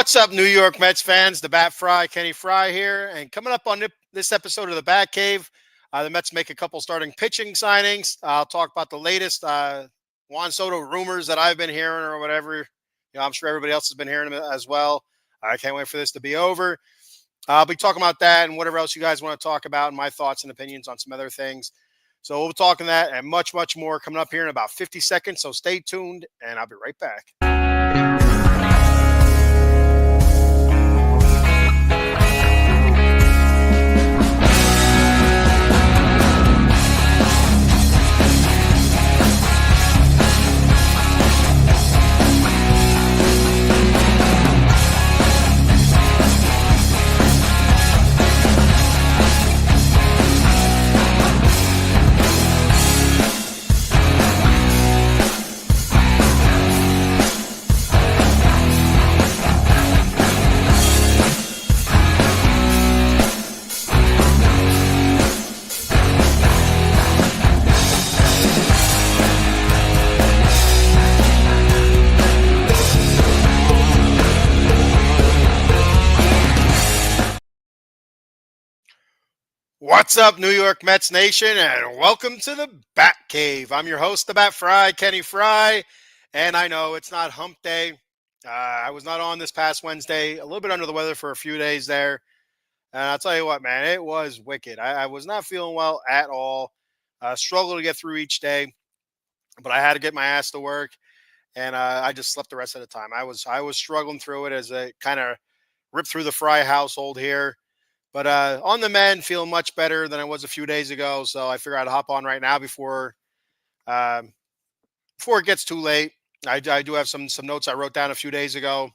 What's up, New York Mets fans? The Bat Fry, Kenny Fry here. And coming up on this episode of the Bat Cave, the Mets make a couple starting pitching signings. I'll talk about the latest Juan Soto rumors that I've been hearing or whatever. I'm sure everybody else has been hearing them as well. I can't wait for this to be over. I'll be talking about that and whatever else you guys want to talk about and my thoughts and opinions on some other things. So we'll be talking that and much, much more coming up here in about 50 seconds. So stay tuned, and I'll be right back. What's up, New York Mets Nation, and welcome to the Bat Cave. I'm your host, the Bat Fry, Kenny Fry, and I know it's not hump day. I was not on this past Wednesday, a little bit under the weather for a few days there, and I'll tell you what, man, it was wicked. I was not feeling well at all. Struggled to get through each day, but I had to get my ass to work, and I just slept the rest of the time. I was struggling through it as I kind of ripped through the Fry household here. But on the mend, feeling much better than I was a few days ago. So I figured I'd hop on right now before it gets too late. I do have some notes I wrote down a few days ago.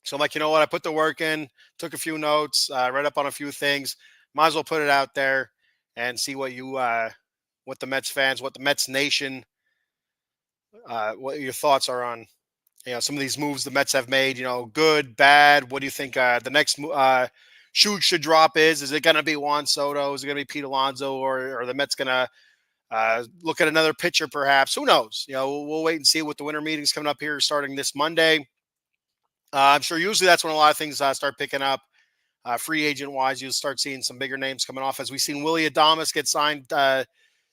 So I'm like, you know what? I put the work in, took a few notes, read up on a few things. Might as well put it out there and see what the Mets fans, what the Mets Nation, what your thoughts are on, some of these moves the Mets have made. Good, bad. What do you think the next should drop is? Is it going to be Juan Soto? Is it going to be Pete Alonso? Or are the Mets going to look at another pitcher perhaps? Who knows? We'll wait and see with the winter meetings coming up here starting this Monday. I'm sure usually that's when a lot of things start picking up. Free agent-wise, you'll start seeing some bigger names coming off. As we've seen Willy Adames get signed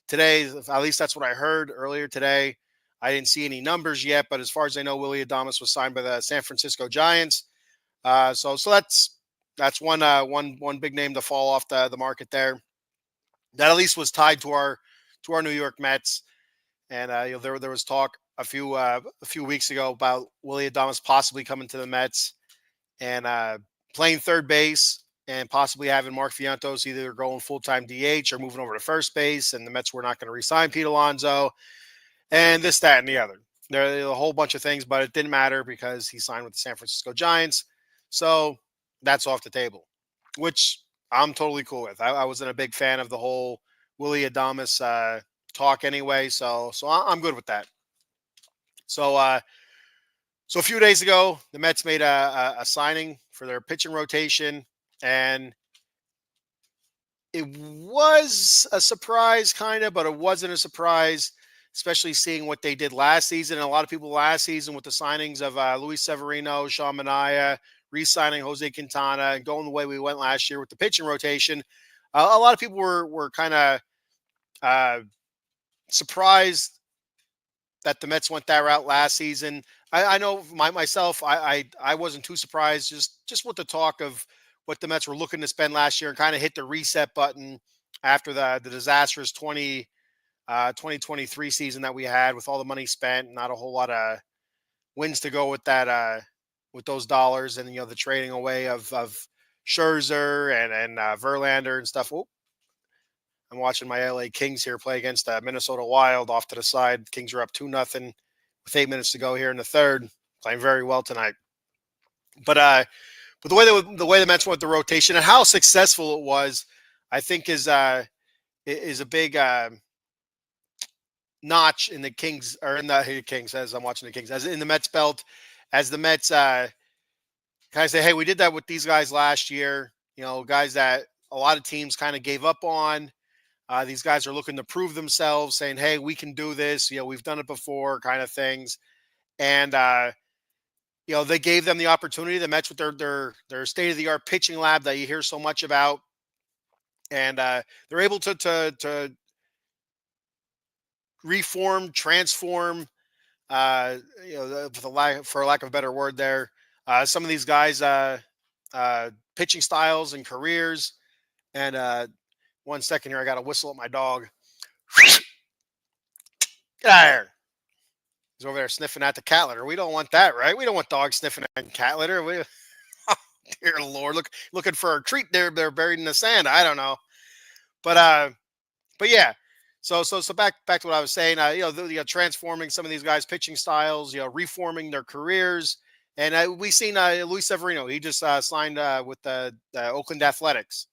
today, at least that's what I heard earlier today. I didn't see any numbers yet, but as far as I know, Willy Adames was signed by the San Francisco Giants. So that's one big name to fall off the market there. That at least was tied to our New York Mets. And there was talk a few weeks ago about Willy Adames possibly coming to the Mets and playing third base and possibly having Mark Vientos either going full-time DH or moving over to first base. And the Mets were not going to re-sign Pete Alonso and this, that, and the other. There are a whole bunch of things, but it didn't matter because he signed with the San Francisco Giants. So that's off the table, which I'm totally cool with. I wasn't a big fan of the whole Willy Adames talk anyway, so I'm good with that. So a few days ago, the Mets made a signing for their pitching rotation, and it was a surprise, kind of, but it wasn't a surprise, especially seeing what they did last season. And a lot of people last season with the signings of Luis Severino, Sean Manaea, re-signing Jose Quintana, and going the way we went last year with the pitching rotation. A lot of people were kind of surprised that the Mets went that route last season. I know myself, I wasn't too surprised just with the talk of what the Mets were looking to spend last year and kind of hit the reset button after the disastrous 2023 season that we had with all the money spent, not a whole lot of wins to go with that. With those dollars and, the trading away of Scherzer and Verlander and stuff. Oh, I'm watching my LA Kings here play against Minnesota Wild off to the side. Kings are up 2-0 with 8 minutes to go here in the third. Playing very well tonight. But the way the Mets went the rotation and how successful it was, I think is a big notch in the Kings, or in the Kings, as I'm watching the Kings, as in the Mets belt. As the Mets kind of say, hey, we did that with these guys last year, guys that a lot of teams kind of gave up on. These guys are looking to prove themselves, saying, hey, we can do this. We've done it before, kind of things. And, they gave them the opportunity. The Mets with their state of the art pitching lab that you hear so much about, and they're able to reform, transform, uh, for lack of a better word, there, some of these guys, pitching styles and careers. And 1 second here, I got to whistle at my dog. Get out of here. He's over there sniffing at the cat litter. We don't want that, right? We don't want dogs sniffing at cat litter. Dear Lord, looking for a treat there. They're buried in the sand. I don't know, but yeah. So back to what I was saying. Transforming some of these guys' pitching styles. Reforming their careers. And we seen Luis Severino. He just signed with the Oakland Athletics,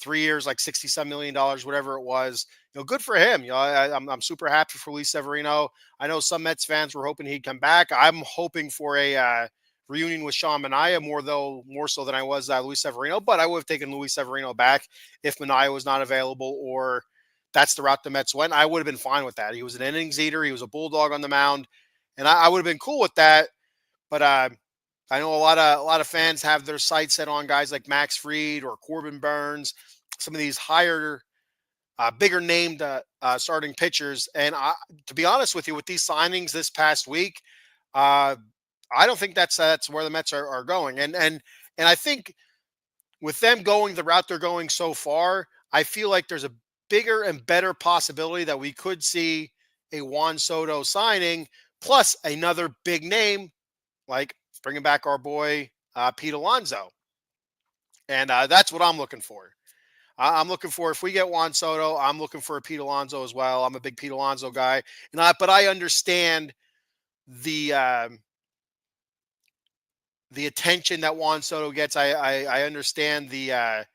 3 years, like $67 million, whatever it was. Good for him. I'm super happy for Luis Severino. I know some Mets fans were hoping he'd come back. I'm hoping for a reunion with Sean Manaea, more so than I was Luis Severino. But I would have taken Luis Severino back if Manaea was not available, or that's the route the Mets went. I would have been fine with that. He was an innings eater. He was a bulldog on the mound, and I would have been cool with that. But I know a lot of fans have their sights set on guys like Max Fried or Corbin Burns, some of these higher, bigger named starting pitchers. And to be honest with you, with these signings this past week, I don't think that's where the Mets are going. And I think with them going the route they're going so far, I feel like there's a bigger and better possibility that we could see a Juan Soto signing plus another big name, like bringing back our boy Pete Alonso. And that's what I'm looking for. I'm looking for, if we get Juan Soto, I'm looking for a Pete Alonso as well. I'm a big Pete Alonso guy, but I understand the attention that Juan Soto gets. I understand the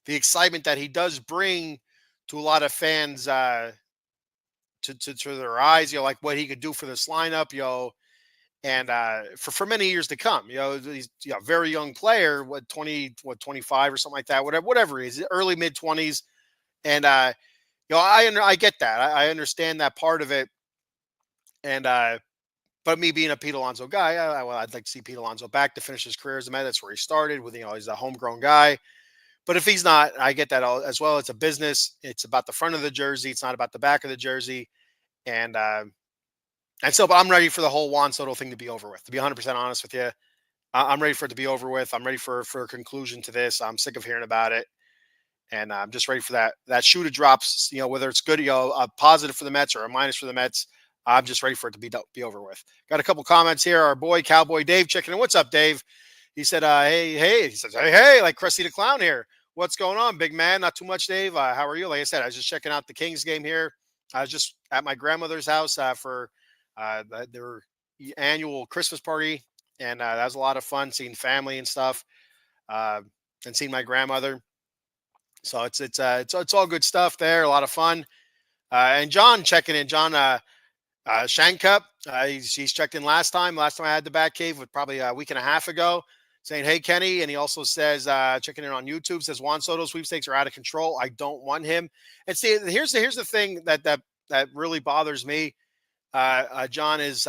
excitement that he does bring to a lot of fans, to their eyes. Like what he could do for this lineup. And for many years to come. He's a very young player, 25 or something like that, whatever he is, early mid-20s. And I get that. I understand that part of it. And but me being a Pete Alonso guy, I'd like to see Pete Alonso back to finish his career as a Met. That's where he started with, he's a homegrown guy. But if he's not, I get that as well. It's a business. It's about the front of the jersey. It's not about the back of the jersey. And so, but I'm ready for the whole Juan Soto thing to be over with. To be 100% honest with you, I'm ready for it to be over with. I'm ready for a conclusion to this. I'm sick of hearing about it, and I'm just ready for that shoe to drop. Whether it's good, a positive for the Mets or a minus for the Mets. I'm just ready for it to be over with. Got a couple comments here. Our boy Cowboy Dave checking in. What's up, Dave? He said, hey. He says, hey, like Krusty the Clown here. What's going on, big man? Not too much, Dave. How are you? Like I said, I was just checking out the Kings game here. I was just at my grandmother's house for their annual Christmas party, and that was a lot of fun seeing family and stuff, and seeing my grandmother. So it's all good stuff there. A lot of fun. And John checking in. John Shankup, he's checked in last time. Last time I had the Batcave was probably a week and a half ago, saying, "Hey Kenny," and he also says, checking in on YouTube, says Juan Soto sweepstakes are out of control. I don't want him. And see, here's the thing that really bothers me. John, is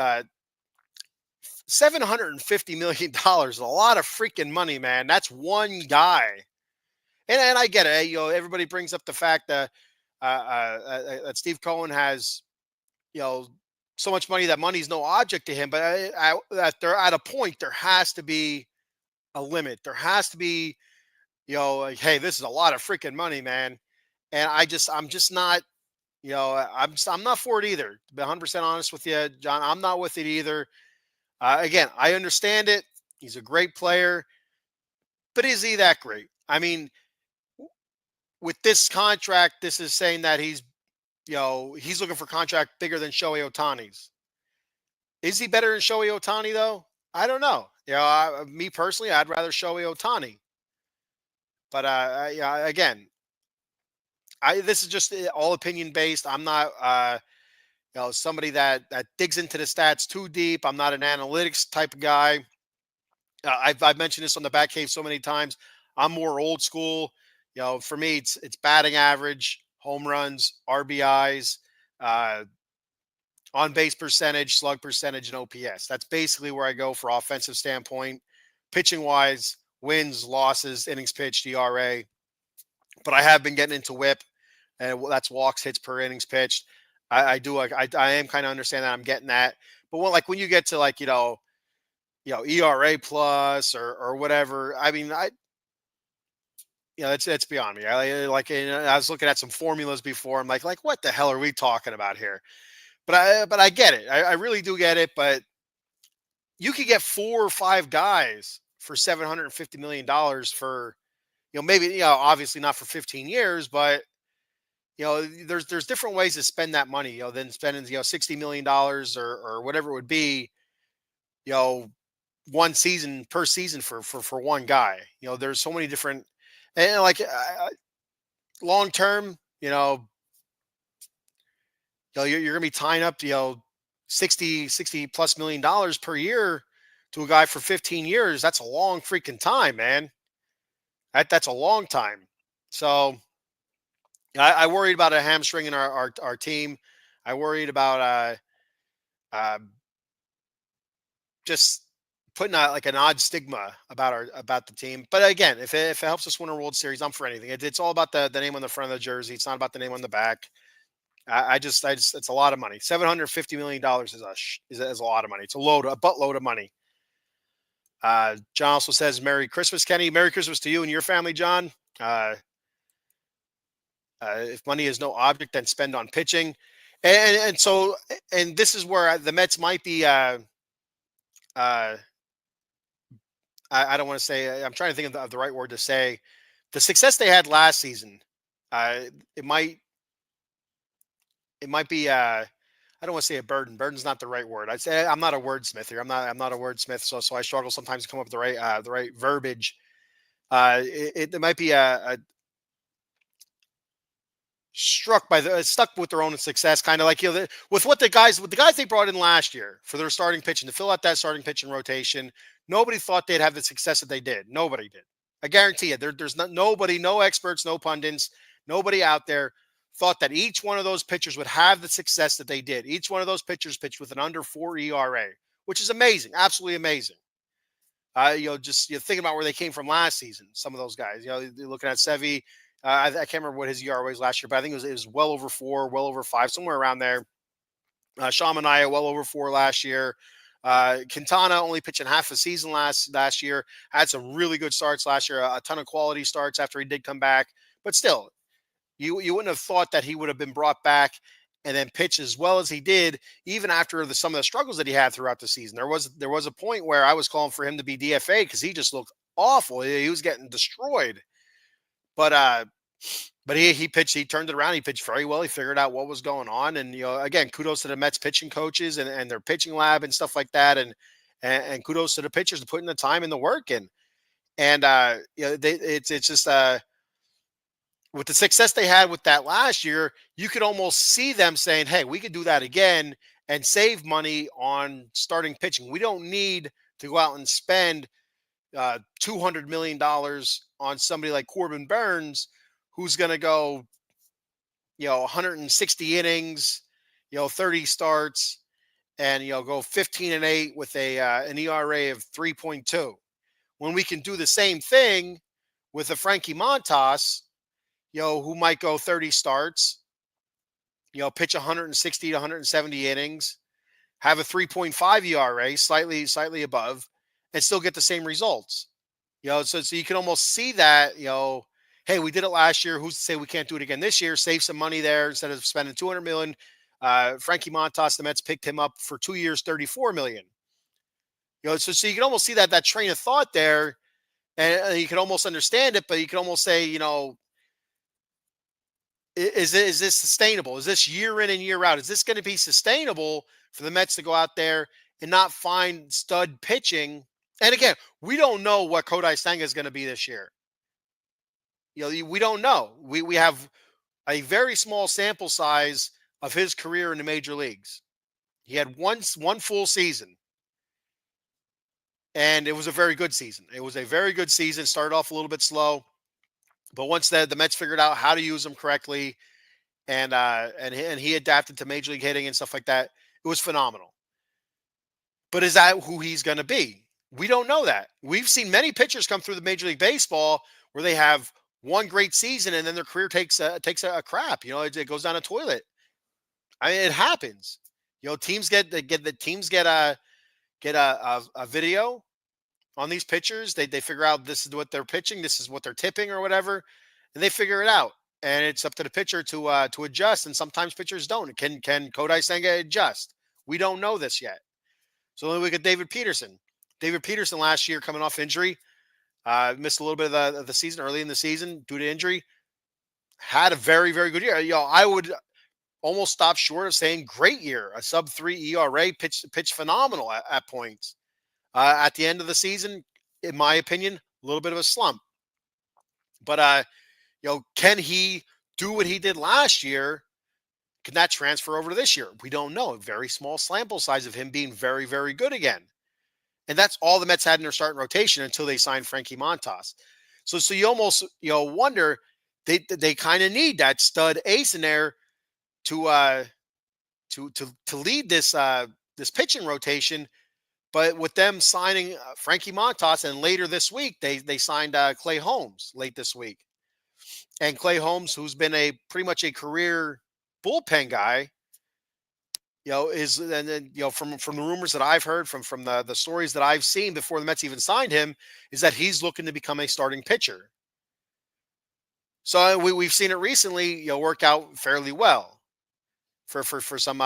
$750 million. A lot of freaking money, man. That's one guy. And I get it. Everybody brings up the fact that that Steve Cohen has, so much money that money's no object to him. But that they're at a point, there has to be a limit. There has to be, like, hey, this is a lot of freaking money, man. And I'm just not, I'm not for it either. To be 100% honest with you, John, I'm not with it either. Again, I understand it. He's a great player, but is he that great? I mean, with this contract, this is saying that he's looking for a contract bigger than Shohei Ohtani's. Is he better than Shohei Ohtani though? I don't know. Me personally, I'd rather Shohei Ohtani. But yeah, again, this is just all opinion based. I'm not somebody that digs into the stats too deep. I'm not an analytics type of guy. I've mentioned this on the Batcave so many times. I'm more old school. For me, it's batting average, home runs, RBIs, on base percentage, slug percentage, and OPS. That's basically where I go for offensive standpoint. Pitching wise, wins, losses, innings pitched, ERA. But I have been getting into WHIP, and that's walks, hits per innings pitched. I do like I am kind of understand that I'm getting that. But when you get to like ERA plus or whatever, I mean it's beyond me. I was looking at some formulas before. I'm like what the hell are we talking about here? But I get it. I really do get it. But you could get 4 or 5 guys for $750 million for, maybe, obviously not for 15 years, but there's different ways to spend that money, than spending, $60 million or whatever it would be, you know, one season per season for one guy. There's so many different, and like long term, you're going to be tying up, 60 plus $1 million per year to a guy for 15 years. That's a long freaking time, man. That's a long time. So I worried about a hamstring in our team. I worried about uh, just putting like an odd stigma about the team. But again, if it helps us win a World Series, I'm for anything. It's all about the name on the front of the jersey. It's not about the name on the back. I just, it's a lot of money. $750 million is a lot of money. It's a buttload of money. John also says, Merry Christmas, Kenny. Merry Christmas to you and your family, John. If money is no object, then spend on pitching. And so, and this is where the Mets might be, I don't want to say, I'm trying to think of the right word to say. The success they had last season, it might be, I don't want to say a burden. Burden's not the right word. I'd say I'm not a wordsmith here. I'm not a wordsmith. So I struggle sometimes to come up with the right verbiage. It might be a stuck with their own success, kind of like, with the guys they brought in last year for their starting pitching to fill out that starting pitching rotation. Nobody thought they'd have the success that they did. Nobody did. I guarantee you, there's nobody, no experts, no pundits, nobody out there thought that each one of those pitchers would have the success that they did. Each one of those pitchers pitched with an under 4 ERA, which is amazing, absolutely amazing. Just thinking about where they came from last season. Some of those guys, you're looking at Sevy. I can't remember what his ERA was last year, but I think it was well over 4, well over 5, somewhere around there. Sean Manaea, well over 4 last year. Quintana only pitching half a season last year. Had some really good starts last year, a ton of quality starts after he did come back. But still, you wouldn't have thought that he would have been brought back and then pitch as well as he did, even after some of the struggles that he had throughout the season. There was a point where I was calling for him to be DFA because he just looked awful. He was getting destroyed. But he pitched. He turned it around. He pitched very well. He figured out what was going on. And again, kudos to the Mets pitching coaches and their pitching lab and stuff like that. And kudos to the pitchers to putting the time and the work in. And it's just with the success they had with that last year, you could almost see them saying, "Hey, we could do that again and save money on starting pitching. We don't need to go out and spend $200 million on somebody like Corbin Burnes, who's going to go, 160 innings, 30 starts, and go 15-8 with an ERA of 3.2. When we can do the same thing with a Frankie Montas, who might go 30 starts, pitch 160 to 170 innings, have a 3.5 ERA, slightly above, and still get the same results. So you can almost see that, hey, we did it last year. Who's to say we can't do it again this year? Save some money there instead of spending $200 million. Frankie Montas, the Mets picked him up for 2 years, $34 million. So you can almost see that train of thought there, and you can almost understand it, but you can almost say, is this sustainable? Is this year in and year out? Is this going to be sustainable for the Mets to go out there and not find stud pitching? And again, we don't know what Kodai Senga is going to be this year. We don't know. We have a very small sample size of his career in the major leagues. He had one full season, and it was a very good season. It was a very good season. Started off a little bit slow, but once the Mets figured out how to use him correctly, and he adapted to major league hitting and stuff like that, It was phenomenal. But is that who he's going to be? We don't know that. We've seen many pitchers come through the Major League Baseball where they have one great season and then their career takes a crap. It goes down a toilet. I mean, it happens. Teams get a video on these pitchers. They figure out this is what they're pitching, this is what they're tipping or whatever, and they figure it out. And it's up to the pitcher to adjust. And sometimes pitchers don't. Can Kodai Senga adjust? We don't know this yet. So then we get David Peterson. David Peterson last year coming off injury, missed a little bit of the season early in the season due to injury. Had a very, very good year. I would almost stop short of saying great year. A sub-3 ERA, pitched phenomenal at points. At the end of the season, in my opinion, a little bit of a slump. But can he do what he did last year? Can that transfer over to this year? We don't know. A very small sample size of him being very, very good again. And that's all the Mets had in their starting rotation until they signed Frankie Montas. So you almost wonder they kind of need that stud ace in there to lead this pitching rotation. But with them signing Frankie Montas, and later this week they signed Clay Holmes late this week, and Clay Holmes, who's been pretty much a career bullpen guy, is, and then from the rumors that I've heard, from the stories that I've seen before the Mets even signed him, is that he's looking to become a starting pitcher. So we've seen it recently, work out fairly well for some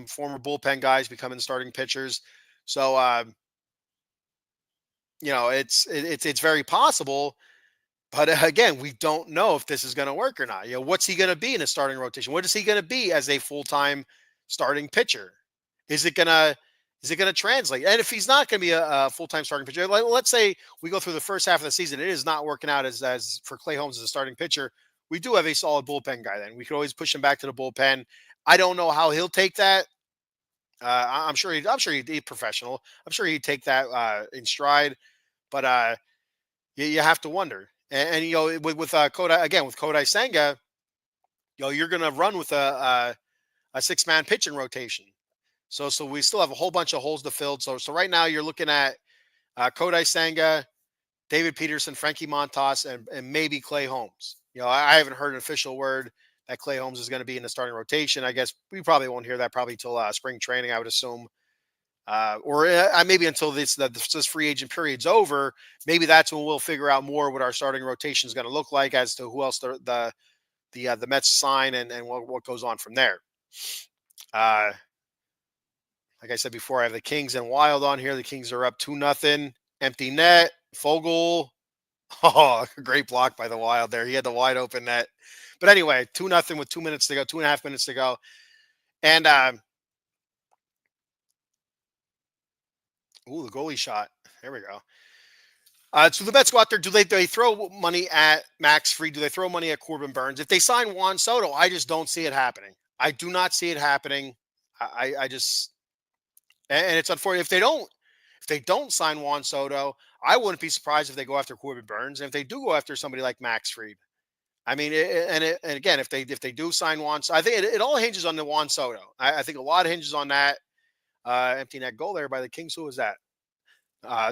former bullpen guys becoming starting pitchers. So it's very possible. But again, we don't know if this is going to work or not. What's he going to be in a starting rotation? What is he going to be as a full-time starting pitcher? Is it going to translate? And if he's not going to be a full-time starting pitcher, let's say we go through the first half of the season, it is not working out as for Clay Holmes as a starting pitcher. We do have a solid bullpen guy. Then we could always push him back to the bullpen. I don't know how he'll take that. I'm sure he'd professional. I'm sure he'd take that in stride. But you have to wonder. And with Kodai Senga, you're going to run with a 6-man pitching rotation. So we still have a whole bunch of holes to fill. So right now you're looking at Kodai Senga, David Peterson, Frankie Montas, and maybe Clay Holmes. I haven't heard an official word that Clay Holmes is going to be in the starting rotation. I guess we probably won't hear that probably till spring training, I would assume. Or maybe until this free agent period's over. Maybe that's when we'll figure out more what our starting rotation is going to look like as to who else the Mets sign and what goes on from there. Like I said before, I have the Kings and Wild on here. The Kings are up 2-0. Empty net. Fogel. Oh, great block by the Wild there. He had the wide open net. But anyway, 2-0 with 2 minutes to go, 2.5 minutes to go. And the goalie shot. There we go. So the Mets go out there. Do they throw money at Max Fried? Do they throw money at Corbin Burns? If they sign Juan Soto, I just don't see it happening. I do not see it happening. I just, and it's unfortunate if they don't sign Juan Soto, I wouldn't be surprised if they go after Corbin Burns. And if they do go after somebody like Max Fried, I mean, and again, if they do sign Juan, I think it all hinges on the Juan Soto. I think a lot hinges on that. Empty net goal there by the Kings. Who was that?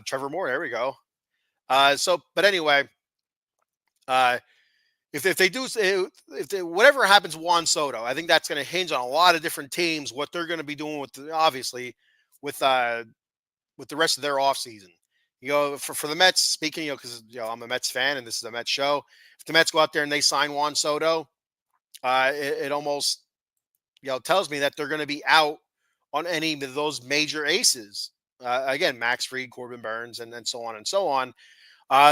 Trevor Moore. There we go. But anyway, whatever happens, Juan Soto, I think that's going to hinge on a lot of different teams, what they're going to be doing obviously with the rest of their offseason. For the Mets, speaking, because I'm a Mets fan and this is a Mets show. If the Mets go out there and they sign Juan Soto, it almost tells me that they're going to be out on any of those major aces. Again, Max Fried, Corbin Burns, and so on and so on.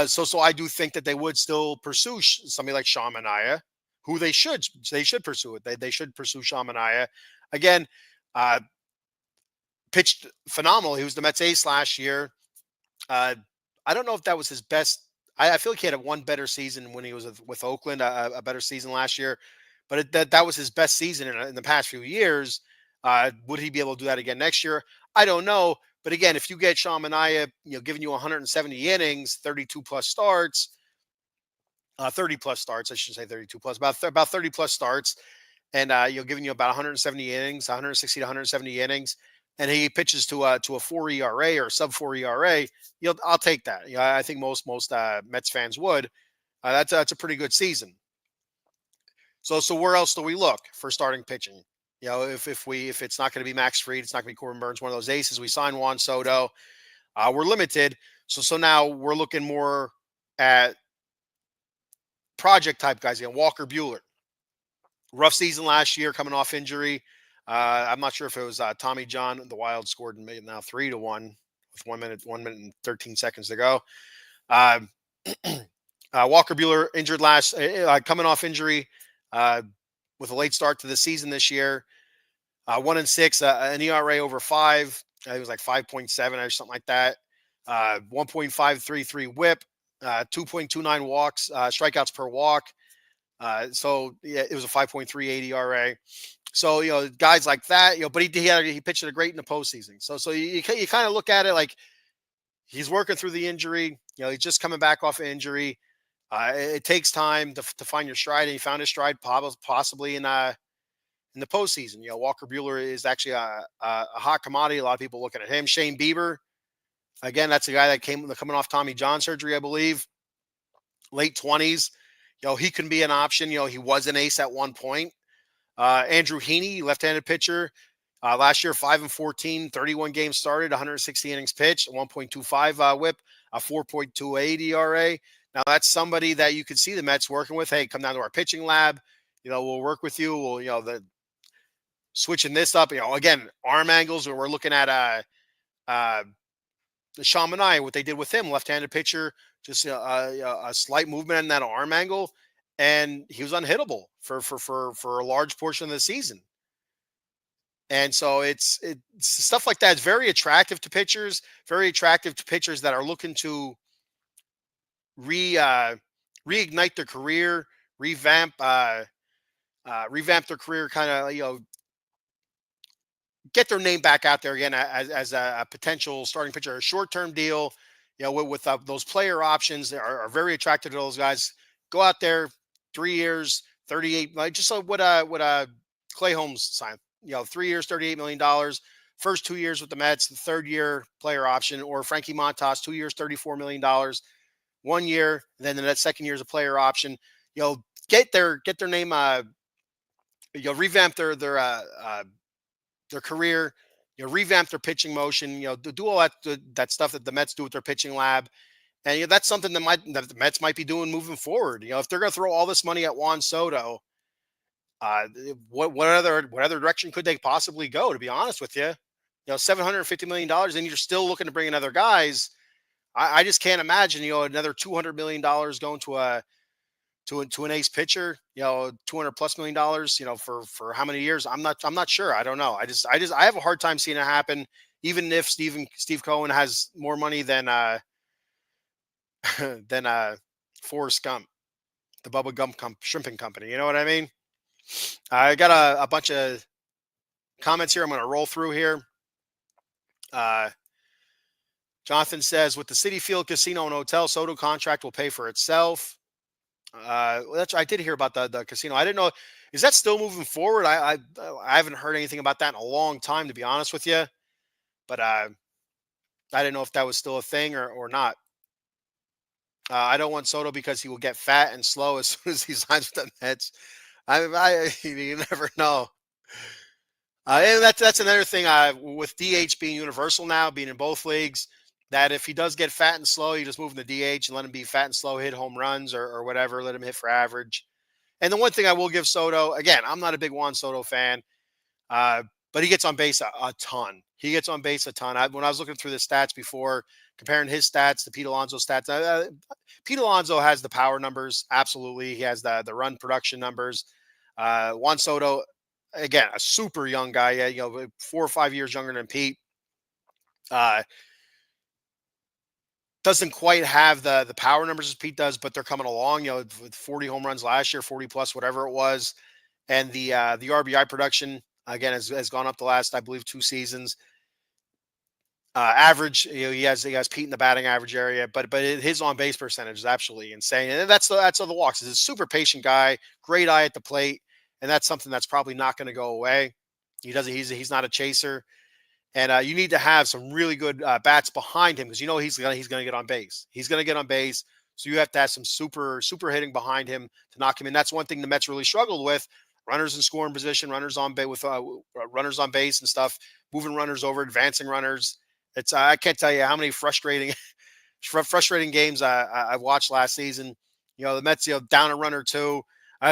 So I do think that they would still pursue somebody like Sean Manaea, who they should pursue it. They should pursue Sean Manaea. Again, pitched phenomenal. He was the Mets ace last year. I don't know if that was his best. I feel like he had one better season when he was with Oakland, a better season last year. But that was his best season in the past few years. Would he be able to do that again next year? I don't know. But again, if you get Sean Manaea, giving you 170 innings, 32 plus starts, 30 plus starts, I should say 32 plus, about 30 plus starts, and giving you about 170 innings, 160 to 170 innings, and he pitches to a 4 ERA or sub 4 ERA, I'll take that. I think most Mets fans would. That's a pretty good season. So where else do we look for starting pitching? If it's not going to be Max Fried, it's not going to be Corbin Burns, one of those aces. We signed Juan Soto. We're limited, so now we're looking more at project type guys. Walker Buehler, rough season last year, coming off injury. I'm not sure if it was Tommy John. The Wild scored now 3-1 with 1 minute and 13 seconds to go. Walker Buehler injured coming off injury with a late start to the season this year. 1-6, an ERA over 5. It was like 5.7 or something like that. 1.533 WHIP, 2.29 walks, strikeouts per walk. So yeah, it was a 5.38 ERA. So guys like that, but he pitched it great in the postseason. So you kind of look at it like he's working through the injury. He's just coming back off of injury. It takes time to find your stride, and he found his stride possibly in the postseason. Walker Buehler is actually a hot commodity. A lot of people looking at him. Shane Bieber, again, that's a guy that coming off Tommy John surgery, I believe, late 20s. He can be an option. He was an ace at one point. Andrew Heaney, left-handed pitcher. Last year, 5-14, 31 games started, 160 innings pitched, 1.25 WHIP, a 4.28 ERA. Now that's somebody that you could see the Mets working with. Hey, come down to our pitching lab. We'll work with you. We'll, switching this up. Again, arm angles. We're looking at Sean Manaea, what they did with him, left-handed pitcher, just a slight movement in that arm angle, and he was unhittable for a large portion of the season. And so it's stuff like that. It's very attractive to pitchers, that are looking to reignite their career, revamp their career, kind of get their name back out there again as a potential starting pitcher. A short-term deal, with those player options that are very attractive to those guys. Go out there, 3 years, 38, like just like what Clay Holmes signed. 3 years, $38 million. First 2 years with the Mets, the third year player option, or Frankie Montas, 2 years, $34 million. 1 year, then the second year is a player option. Get their name. Revamp their career. Revamp their pitching motion. Do all that stuff that the Mets do with their pitching lab, and that's something that the Mets might be doing moving forward. If they're going to throw all this money at Juan Soto, what other direction could they possibly go? To be honest with you, $750 million, and you're still looking to bring in other guys. I just can't imagine another $200 million going to an ace pitcher. $200+ million. For how many years? I'm not sure. I don't know. I have a hard time seeing it happen. Even if Steve Cohen has more money than than Forrest Gump, the Bubba Gump shrimping company. You know what I mean? I got a bunch of comments here. I'm going to roll through here. Jonathan says, with the Citi Field Casino and Hotel, Soto contract will pay for itself. I did hear about the casino. I didn't know. Is that still moving forward? I haven't heard anything about that in a long time, to be honest with you. But I didn't know if that was still a thing or not. I don't want Soto because he will get fat and slow as soon as he signs with the Mets. You never know. And that's another thing with DH being universal now, being in both leagues, that if he does get fat and slow, you just move him to DH and let him be fat and slow, hit home runs or whatever, let him hit for average. And the one thing I will give Soto, again, I'm not a big Juan Soto fan, but he gets on base a ton. He gets on base a ton. When I was looking through the stats before, comparing his stats to Pete Alonso's stats, Pete Alonso has the power numbers. Absolutely. He has the run production numbers. Juan Soto, again, a super young guy, 4 or 5 years younger than Pete. Doesn't quite have the power numbers as Pete does, but they're coming along, with 40 home runs last year, 40 plus, whatever it was. And the RBI production, again, has gone up the last, I believe, 2 seasons. Average, he has Pete in the batting average area, but his on base percentage is absolutely insane. And that's the walks. He's a super patient guy, great eye at the plate. and that's something that's probably not going to go away. He doesn't. He's not a chaser, and you need to have some really good bats behind him because you know he's gonna get on base. He's gonna get on base, so you have to have some super hitting behind him to knock him in. That's one thing the Mets really struggled with: runners in scoring position, runners on base with runners on base and stuff, moving runners over, advancing runners. It's I can't tell you how many frustrating games I've watched last season. You know, the Mets, down a run or two.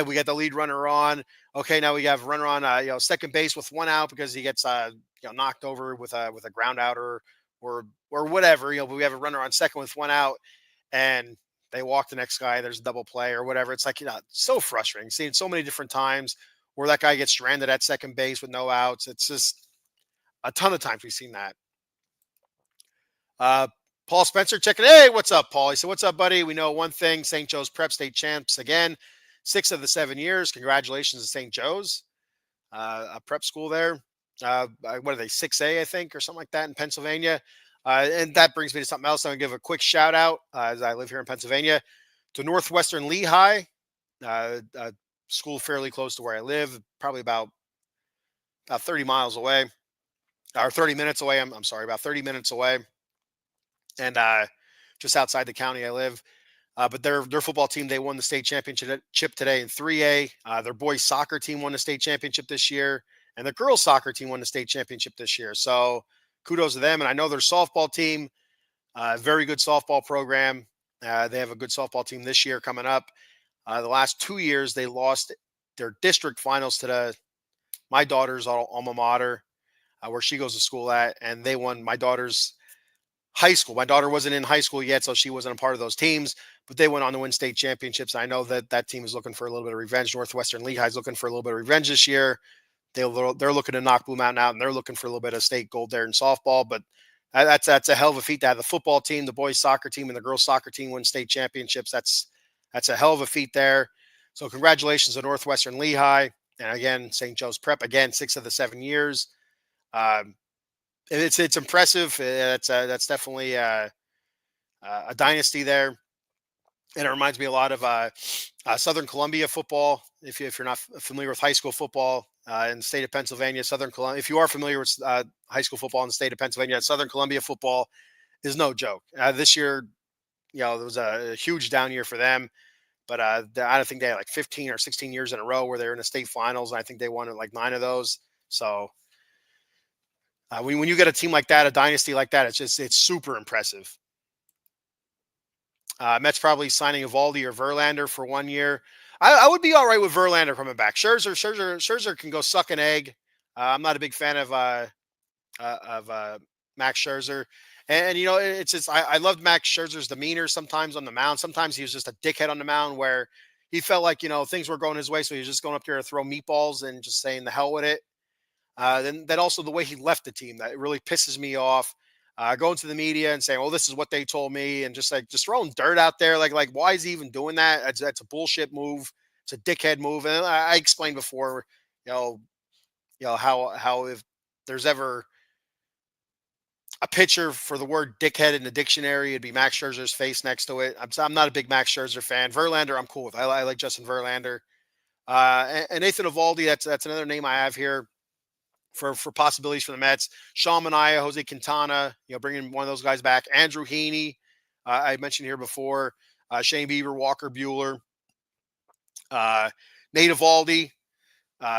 We got the lead runner on. Okay, now we have a runner on, second base with one out because he gets, knocked over with a ground out or whatever. But we have a runner on second with one out, and they walk the next guy. There's a double play or whatever. It's like, so frustrating. Seeing so many different times where that guy gets stranded at second base with no outs. It's just a ton of times we've seen that. Uh, Paul Spencer checking. Hey, what's up, Paul? He said, "What's up, buddy? We know one thing: St. Joe's Prep State champs again, 6 of the 7 years. Congratulations to St. Joe's, a prep school there. What are they? 6A, I think, or something like that in Pennsylvania. And that brings me to something else. I'm gonna give a quick shout out as I live here in Pennsylvania to Northwestern Lehigh, a school fairly close to where I live, probably about 30 miles away, or 30 minutes away. I'm sorry, about 30 minutes away, and just outside the county I live. But their football team, they won the state championship today in 3A. Their boys soccer team won the state championship this year, and the girls soccer team won the state championship this year. So kudos to them. And I know their softball team, very good softball program. They have a good softball team this year coming up. The last 2 years, they lost their district finals to my daughter's alma mater, where she goes to school at, and they won my daughter's high school. My daughter wasn't in high school yet, so she wasn't a part of those teams, but they went on to win state championships. I know that team is looking for a little bit of revenge. Northwestern Lehigh is looking for a little bit of revenge this year. They're looking to knock Blue Mountain out, and they're looking for a little bit of state gold there in softball. But that's a hell of a feat to have the football team, the boys soccer team, and the girls soccer team win state championships. That's a hell of a feat there. So congratulations to Northwestern Lehigh, and again St. Joe's Prep, again 6 of the 7 years. It's impressive. That's definitely a dynasty there, and it reminds me a lot of Southern Columbia football. If you're not familiar with high school football in the state of Pennsylvania, Southern Columbia. If you are familiar with high school football in the state of Pennsylvania, Southern Columbia football is no joke. This year, there was a huge down year for them, but I don't think they had like 15 or 16 years in a row where they were in the state finals, and I think they won like 9 of those. So. When you get a team like that, a dynasty like that, it's super impressive. Mets probably signing Eovaldi or Verlander for 1 year. I would be all right with Verlander coming back. Scherzer can go suck an egg. I'm not a big fan of Max Scherzer, and it's just I loved Max Scherzer's demeanor sometimes on the mound. Sometimes he was just a dickhead on the mound where he felt like things were going his way, so he was just going up there to throw meatballs and just saying the hell with it. Then also the way he left the team, that really pisses me off. Going to the media and saying, "Well, this is what they told me," and just throwing dirt out there, like why is he even doing that? That's a bullshit move. It's a dickhead move. And I explained before, how if there's ever a picture for the word dickhead in the dictionary, it'd be Max Scherzer's face next to it. I'm not a big Max Scherzer fan. Verlander, I'm cool with. I like Justin Verlander. And Nathan Eovaldi, that's another name I have here for possibilities for the Mets. Sean Manaea, Jose Quintana, bringing one of those guys back. Andrew Heaney, I mentioned here before. Shane Bieber, Walker Bueller, Nate Eovaldi.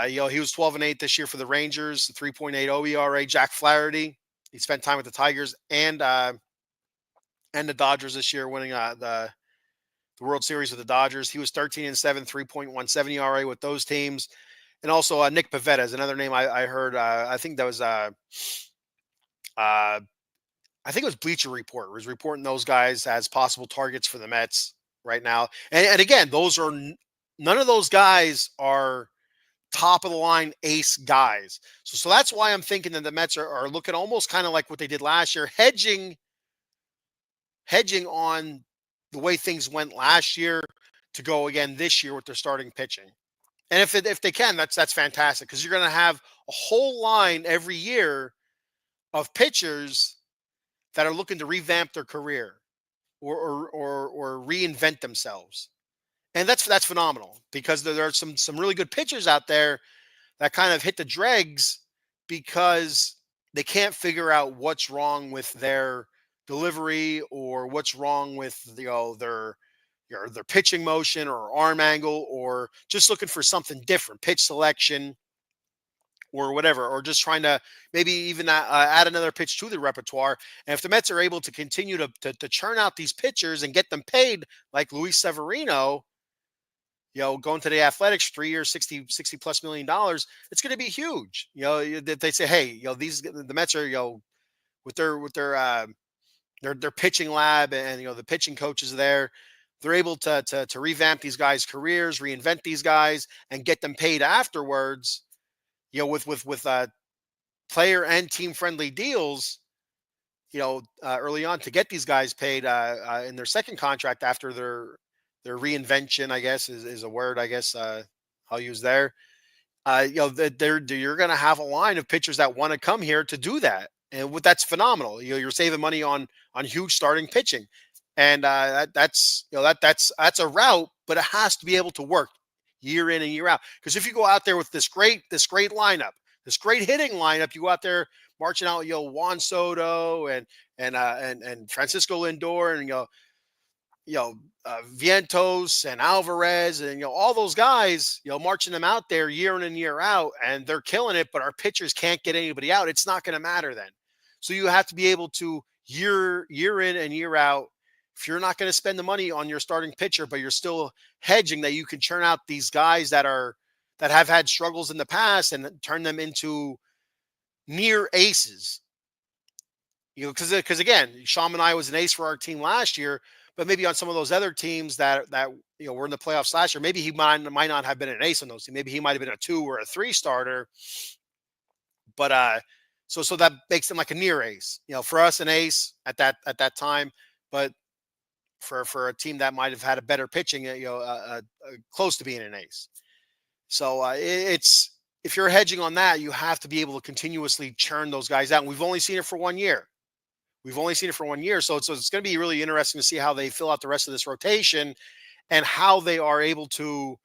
He was 12-8 this year for the Rangers, 3.80 ERA. Jack Flaherty, he spent time with the Tigers and the Dodgers this year, winning the World Series with the Dodgers. He was 13-7, 3.17 ERA with those teams. And also Nick Pivetta is another name I heard. I think that was I think it was Bleacher Report. It was reporting those guys as possible targets for the Mets right now. And again, none of those guys are top of the line ace guys. So that's why I'm thinking that the Mets are looking almost kind of like what they did last year, hedging on the way things went last year to go again this year with their starting pitching. And if they can, that's fantastic, because you're going to have a whole line every year of pitchers that are looking to revamp their career or reinvent themselves. And that's phenomenal because there are some really good pitchers out there that kind of hit the dregs because they can't figure out what's wrong with their delivery or what's wrong with their pitching motion or arm angle, or just looking for something different, pitch selection or whatever, or just trying to maybe even add another pitch to the repertoire. And if the Mets are able to continue to churn out these pitchers and get them paid like Luis Severino, going to the Athletics, 3 years, 60 plus $1 million, it's going to be huge. That they say, hey, these the Mets are, with their pitching lab, and the pitching coaches there, they're able to revamp these guys' careers, reinvent these guys, and get them paid afterwards. With player and team friendly deals. Early on, to get these guys paid in their second contract after their reinvention, I guess is a word, I guess I'll use there. That you're going to have a line of pitchers that want to come here to do that, and that's phenomenal. You're saving money on huge starting pitching, and that's a route, but it has to be able to work year in and year out. Because if you go out there with this great lineup, this great hitting lineup, you go out there marching out, Juan Soto and Francisco Lindor, and Vientos and Alvarez, and all those guys, marching them out there year in and year out, and they're killing it. But our pitchers can't get anybody out. It's not going to matter then. So you have to be able to year in and year out. If you're not going to spend the money on your starting pitcher, but you're still hedging that you can churn out these guys that have had struggles in the past and turn them into near aces. Because again, Sean and I was an ace for our team last year, but maybe on some of those other teams that were in the playoffs last year, maybe he might not have been an ace on those teams. Maybe he might have been a 2 or a 3 starter. But so that makes him like a near ace. For us, an ace at that time, but for a team that might have had a better pitching, close to being an ace. So it's if you're hedging on that, you have to be able to continuously churn those guys out. And we've only seen it for 1 year. So it's going to be really interesting to see how they fill out the rest of this rotation and how they are able to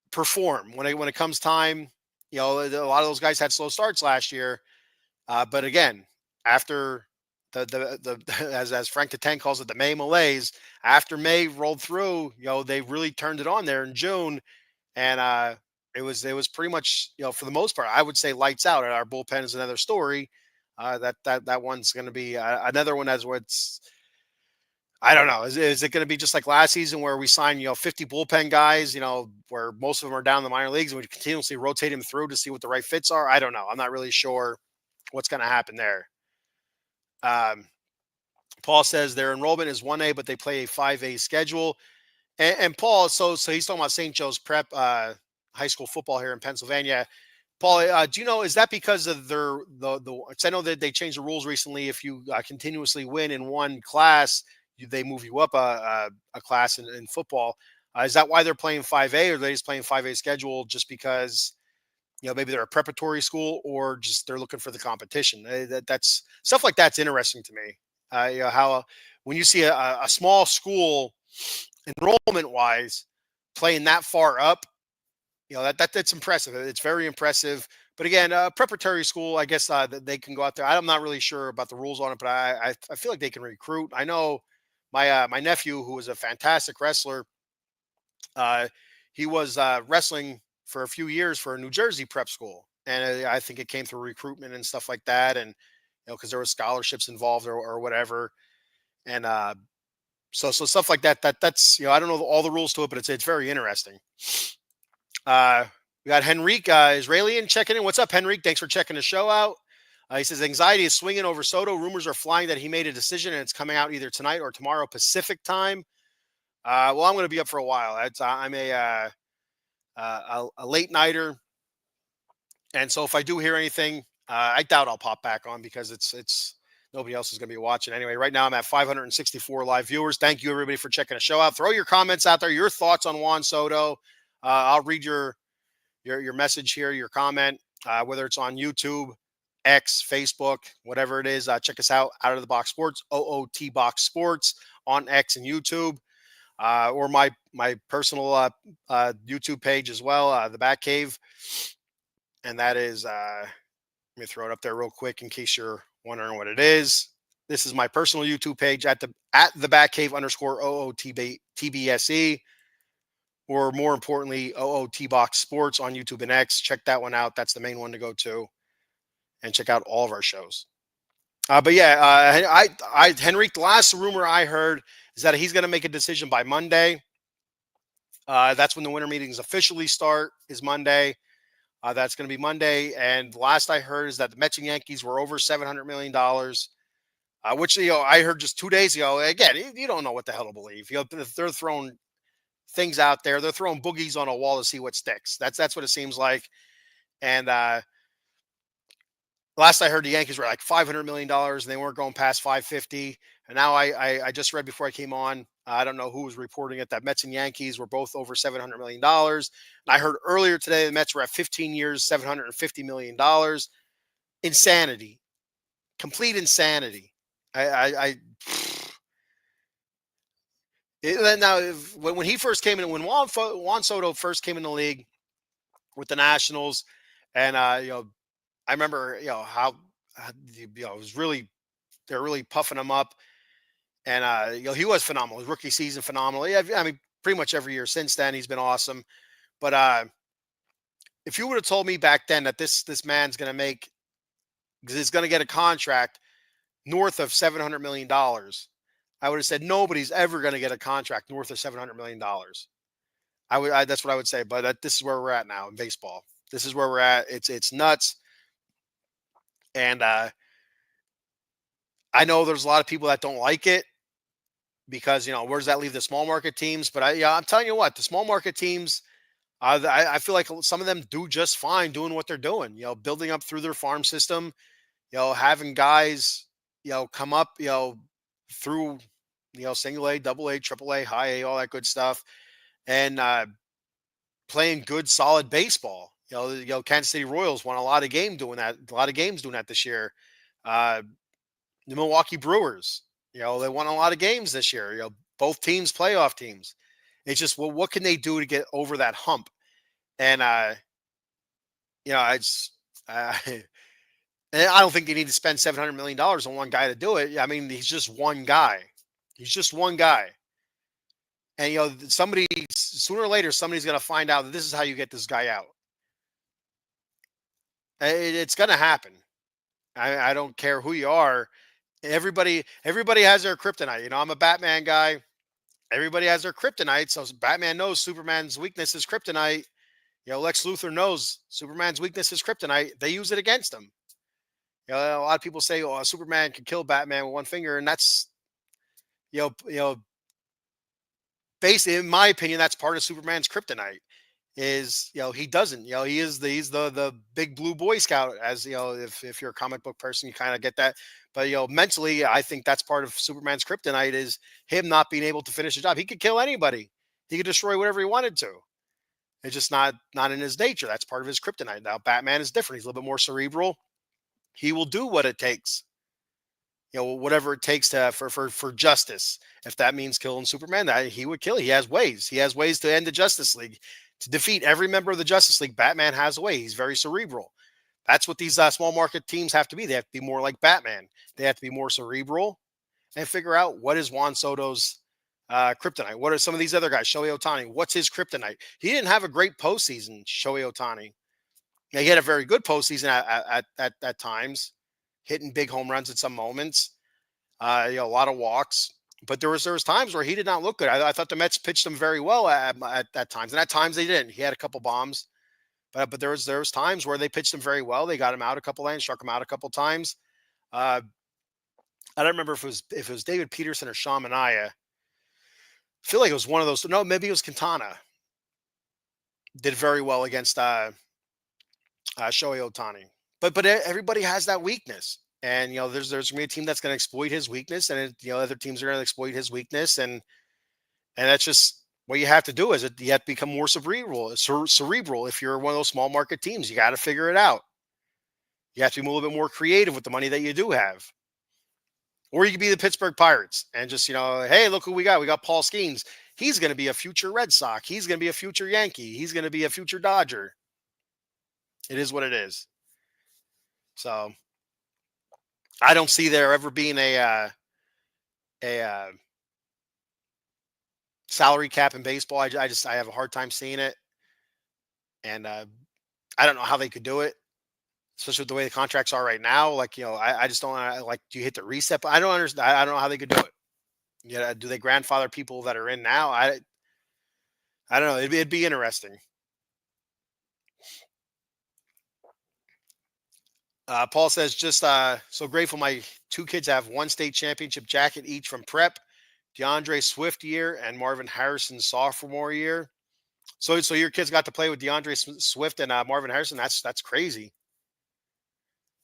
perform when it comes time. A lot of those guys had slow starts last year, but again, after the as Frank the Tank calls it, the May malaise. After May rolled through, they really turned it on there in June, and it was pretty much, for the most part, I would say lights out. And our bullpen is another story. That one's going to be another one as what's. I don't know. Is it going to be just like last season where we sign 50 bullpen guys, where most of them are down in the minor leagues, and we continuously rotate them through to see what the right fits are? I don't know. I'm not really sure what's going to happen there. Paul says their enrollment is 1A, but they play a 5A schedule. And Paul, so he's talking about St. Joe's Prep high school football here in Pennsylvania. Paul, do you know, is that because of the 'cause I know that they changed the rules recently. If you continuously win in one class, they move you up a class in football. Is that why they're playing 5A, or are they just playing 5A schedule just because, maybe they're a preparatory school, or just they're looking for the competition? That's stuff like that's interesting to me. How when you see a small school enrollment wise playing that far up, that's impressive. It's very impressive. But again, preparatory school, I guess they can go out there. I'm not really sure about the rules on it, but I feel like they can recruit. I know my nephew, who was a fantastic wrestler, uh, he was wrestling for a few years for a New Jersey prep school, and I think it came through recruitment and stuff like that, and because there was scholarships involved or whatever, and so stuff like that. That's I don't know all the rules to it, but it's very interesting. Uh, we got Henrique Israelian checking in. What's up, Henrique? Thanks for checking the show out. He says anxiety is swinging over Soto. Rumors are flying that he made a decision and it's coming out either tonight or tomorrow Pacific time. Well, I'm going to be up for a while. I'm a late nighter, and so if I do hear anything, I doubt I'll pop back on because it's nobody else is going to be watching anyway. Right now, I'm at 564 live viewers. Thank you, everybody, for checking the show out. Throw your comments out there, your thoughts on Juan Soto. I'll read your message here, your comment, whether it's on YouTube, X, Facebook, whatever it is. Check us out of the Box Sports, OOT Box Sports on X and YouTube. or my personal YouTube page as well, the Bat Cave, and that is let me throw it up there real quick in case you're wondering what it is. This is my personal YouTube page at the Bat Cave underscore OOTBSE, or more importantly, OOT Box Sports on YouTube and X. Check that one out. That's the main one to go to, and check out all of our shows. But yeah, Henrique, the last rumor I heard is that he's going to make a decision by Monday. That's when the winter meetings officially start, is Monday. That's going to be Monday. And the last I heard is that the Mets and Yankees were over $700 million, which, I heard just 2 days ago. Again, you don't know what the hell to believe. They're throwing things out there. They're throwing boogies on a wall to see what sticks. That's what it seems like. And last I heard, the Yankees were like $500 million, and they weren't going past 550. And now I just read before I came on, I don't know who was reporting it, that Mets and Yankees were both over $700 million. And I heard earlier today the Mets were at 15 years, $750 million. Insanity. Complete insanity. Now, when he first came in, when Juan Soto first came in the league with the Nationals, and I remember how it was really, they're really puffing him up, and he was phenomenal. His rookie season, phenomenal. Yeah, I mean, pretty much every year since then he's been awesome. But if you would have told me back then that this man's going to make, because he's going to get a contract north of $700 million, I would have said nobody's ever going to get a contract north of $700 million. That's what I would say. But this is where we're at now in baseball. This is where we're at. It's nuts. And I know there's a lot of people that don't like it because, where does that leave the small market teams? But I'm telling you what, the small market teams, I feel like some of them do just fine doing what they're doing, building up through their farm system, having guys, come up, through, single A, double A, triple A, high A, all that good stuff. And playing good, solid baseball. Kansas City Royals won a lot of games doing that this year. The Milwaukee Brewers, they won a lot of games this year. Both teams, playoff teams. It's just, well, what can they do to get over that hump? And it's and I don't think they need to spend $700 million on one guy to do it. I mean, he's just one guy. He's just one guy. And sooner or later, somebody's going to find out that this is how you get this guy out. It's going to happen. I don't care who you are. Everybody has their kryptonite. I'm a Batman guy. Everybody has their kryptonite. So Batman knows Superman's weakness is kryptonite. Lex Luthor knows Superman's weakness is kryptonite. They use it against him. A lot of people say, "Oh, Superman can kill Batman with one finger," and that's, basically, in my opinion, that's part of Superman's kryptonite. Is he doesn't, he's the big blue Boy Scout, as if you're a comic book person, you kind of get that. But mentally, I think that's part of Superman's kryptonite, is him not being able to finish the job. He could kill anybody. He could destroy whatever he wanted to. It's just not in his nature. That's part of his kryptonite. Now Batman is different. He's a little bit more cerebral. He will do what it takes. Whatever it takes for justice. If that means killing Superman, that he would kill. He has ways. He has ways to end the Justice League, to defeat every member of the Justice League. Batman has a way. He's very cerebral. That's what these small market teams have to be. They have to be more like Batman. They have to be more cerebral and figure out what is Juan Soto's kryptonite. What are some of these other guys? Shohei Ohtani. What's his kryptonite? He didn't have a great postseason, Shohei Ohtani. He had a very good postseason at times, hitting big home runs at some moments. A lot of walks. But there was times where he did not look good. I thought the Mets pitched him very well at times, and at times they didn't. He had a couple bombs, but there was times where they pitched him very well. They got him out a couple lanes, struck him out a couple times. I don't remember if it was David Peterson or Sean Manaea. I feel like it was one of those. No, maybe it was Quintana. Did very well against Shohei Ohtani. But everybody has that weakness. And, there's going to be a team that's going to exploit his weakness, and, other teams are going to exploit his weakness. And that's just what you have to do, is you have to become more cerebral. If you're one of those small market teams, you got to figure it out. You have to be a little bit more creative with the money that you do have. Or you could be the Pittsburgh Pirates and just, hey, look who we got. We got Paul Skeens. He's going to be a future Red Sox. He's going to be a future Yankee. He's going to be a future Dodger. It is what it is. So I don't see there ever being a salary cap in baseball. I have a hard time seeing it, and I don't know how they could do it, especially with the way the contracts are right now. Like, I just don't like. Do you hit the reset? I don't understand. I don't know how they could do it. Yeah, do they grandfather people that are in now? I don't know. It'd be interesting. Paul says, just so grateful my two kids have one state championship jacket each from prep, DeAndre Swift year and Marvin Harrison sophomore year. So your kids got to play with DeAndre Swift and Marvin Harrison. That's crazy.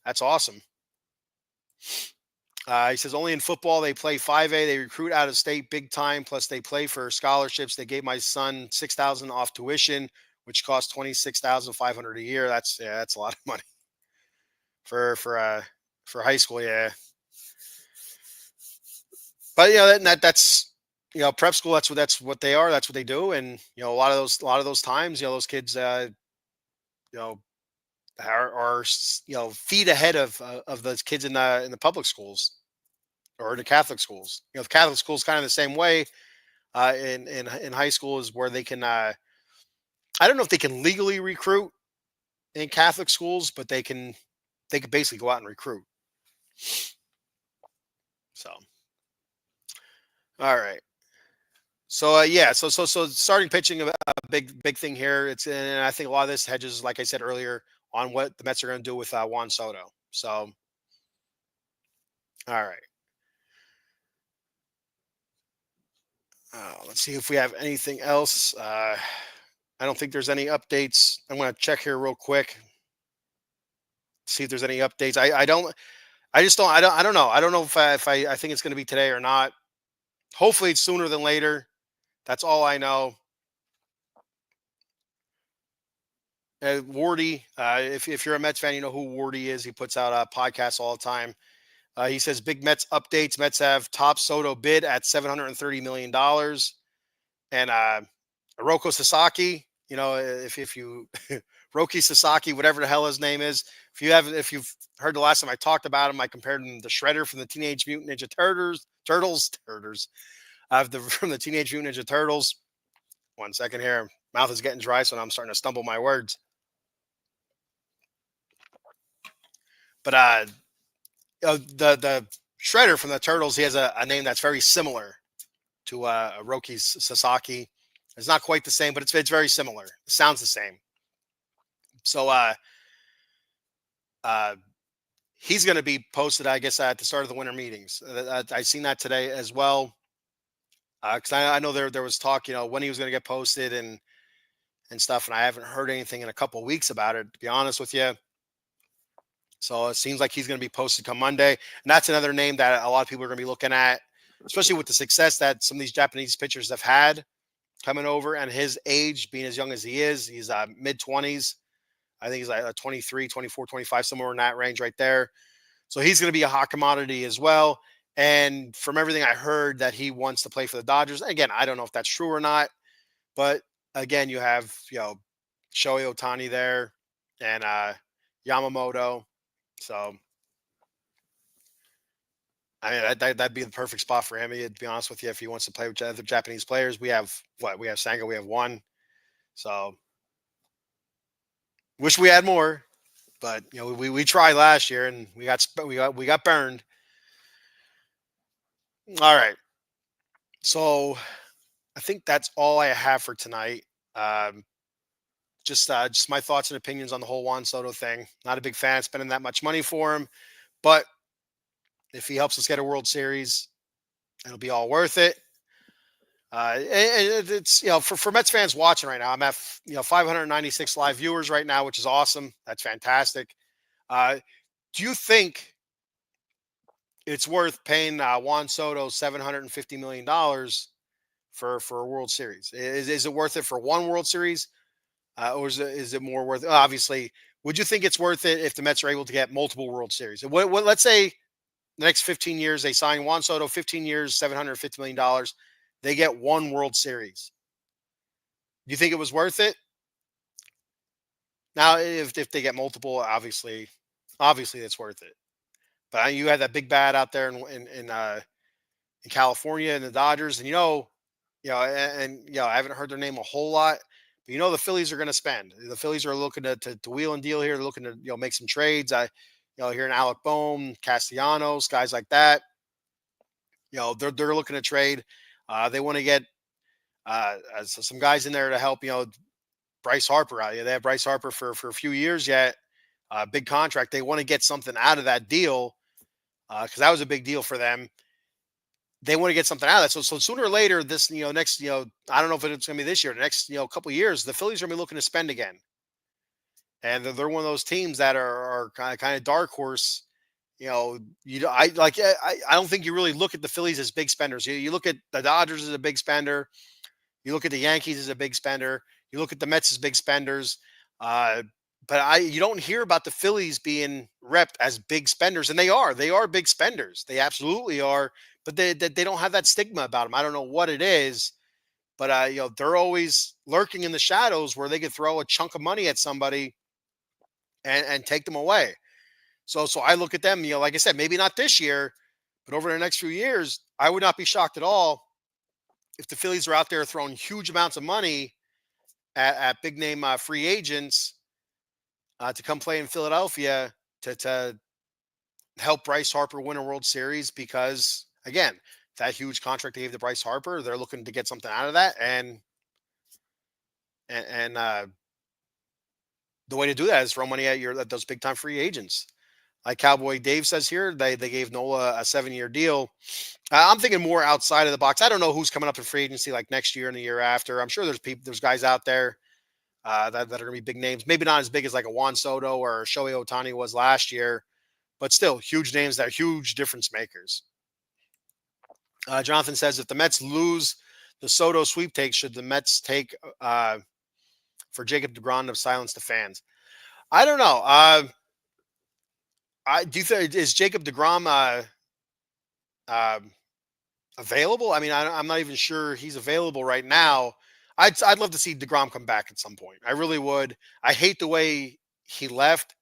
That's awesome. He says only in football they play 5A. They recruit out of state big time. Plus they play for scholarships. They gave my son $6,000 off tuition, which costs $26,500 a year. That's a lot of money for high school. Yeah, but that's prep school. That's what they are. That's what they do. And a lot of those times, those kids, you know, are feet ahead of those kids in the public schools or the Catholic schools. The Catholic schools kind of the same way. In high school is where they can. I don't know if they can legally recruit in Catholic schools, but they can basically go out and recruit. So, all right. So so starting pitching a big thing here. And I think a lot of this hedges, like I said earlier, on what the Mets are going to do with Juan Soto. So, all right. Let's see if we have anything else. I don't think there's any updates. I'm going to check here real quick. See if there's any updates. I don't know. I don't know if I think it's going to be today or not. Hopefully it's sooner than later. That's all I know. Wardy, if you're a Mets fan, you know who Wardy is. He puts out podcasts all the time. He says big Mets updates. Mets have top Soto bid at $730 million. And Hiroko Sasaki, if you Roki Sasaki, whatever the hell his name is, if you've heard the last time I talked about him, I compared him to Shredder from the Teenage Mutant Ninja Turtles, from the Teenage Mutant Ninja Turtles. 1 second here, mouth is getting dry, so I'm starting to stumble my words. But the Shredder from the Turtles, he has a name that's very similar to Roki Sasaki. It's not quite the same, but it's very similar. It sounds the same. So he's going to be posted, I guess, at the start of the winter meetings. I seen that today as well. Because I know there was talk, when he was going to get posted and stuff, and I haven't heard anything in a couple of weeks about it, to be honest with you. So it seems like he's going to be posted come Monday, and that's another name that a lot of people are going to be looking at, especially with the success that some of these Japanese pitchers have had coming over, and his age being as young as he is. He's mid-20s. I think he's like 23, 24, 25, somewhere in that range right there. So he's going to be a hot commodity as well. And from everything I heard, that he wants to play for the Dodgers. Again, I don't know if that's true or not, but again, you have Shohei Ohtani there and Yamamoto. So I mean that'd be the perfect spot for him. To be honest with you, if he wants to play with other Japanese players, we have Senga, we have one. So wish we had more, but we tried last year and we got burned. All right. So I think that's all I have for tonight. Just my thoughts and opinions on the whole Juan Soto thing. Not a big fan of spending that much money for him, but if he helps us get a World Series, it'll be all worth it. It's for Mets fans watching right now, I'm at 596 live viewers right now, which is awesome. That's fantastic. Do you think it's worth paying Juan Soto $750 million for a World Series? Is it worth it for one World Series, or is it more worth? Obviously, would you think it's worth it if the Mets are able to get multiple World Series? Let's say the next 15 years they sign Juan Soto, 15 years, $750 million. They get one World Series. Do you think it was worth it? Now, if they get multiple, obviously it's worth it. But you had that big bat out there in California and the Dodgers, and I haven't heard their name a whole lot, but the Phillies are going to spend. The Phillies are looking to wheel and deal here. They're looking to make some trades. Here in Alec Bohm, Castellanos, guys like that. They're looking to trade. They want to get some guys in there to help. Bryce Harper out. They have Bryce Harper for a few years yet. Big contract. They want to get something out of that deal because that was a big deal for them. They want to get something out of that. So sooner or later, this next I don't know if it's going to be this year, the next couple of years, the Phillies are going to be looking to spend again, and they're one of those teams that are kind of dark horse. I don't think you really look at the Phillies as big spenders. You look at the Dodgers as a big spender. You look at the Yankees as a big spender. You look at the Mets as big spenders. But you don't hear about the Phillies being repped as big spenders, and they are. They are big spenders. They absolutely are. But they don't have that stigma about them. I don't know what it is, but they're always lurking in the shadows where they could throw a chunk of money at somebody and take them away. So I look at them. Like I said, maybe not this year, but over the next few years, I would not be shocked at all if the Phillies are out there throwing huge amounts of money at big name free agents to come play in Philadelphia to help Bryce Harper win a World Series because, again, that huge contract they gave to Bryce Harper, they're looking to get something out of that, and the way to do that is throw money at those big time free agents. Like Cowboy Dave says here, they gave Nola a 7-year deal. I'm thinking more outside of the box. I don't know who's coming up in free agency like next year and the year after. I'm sure there's guys out there that are going to be big names. Maybe not as big as like a Juan Soto or Shohei Ohtani was last year, but still huge names that are huge difference makers. Jonathan says, if the Mets lose the Soto sweepstakes, should the Mets take for Jacob DeGrom to silence the fans? I don't know. I do think is Jacob DeGrom available? I mean, I'm not even sure he's available right now. I'd love to see DeGrom come back at some point. I really would. I hate the way he left.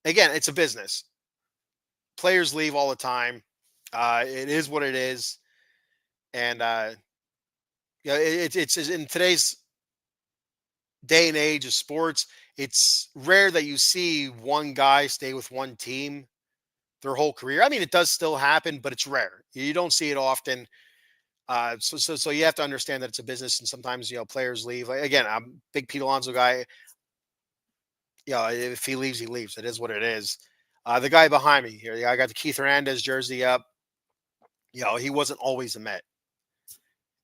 Again, it's a business. Players leave all the time. It is what it is, and it's in today's day and age of sports. It's rare that you see one guy stay with one team their whole career. I mean, it does still happen, but it's rare. You don't see it often. So you have to understand that it's a business, and sometimes players leave. Like, again, I'm a big Pete Alonso guy. If he leaves, he leaves. It is what it is. The guy behind me here, I got the Keith Hernandez jersey up. He wasn't always a Met.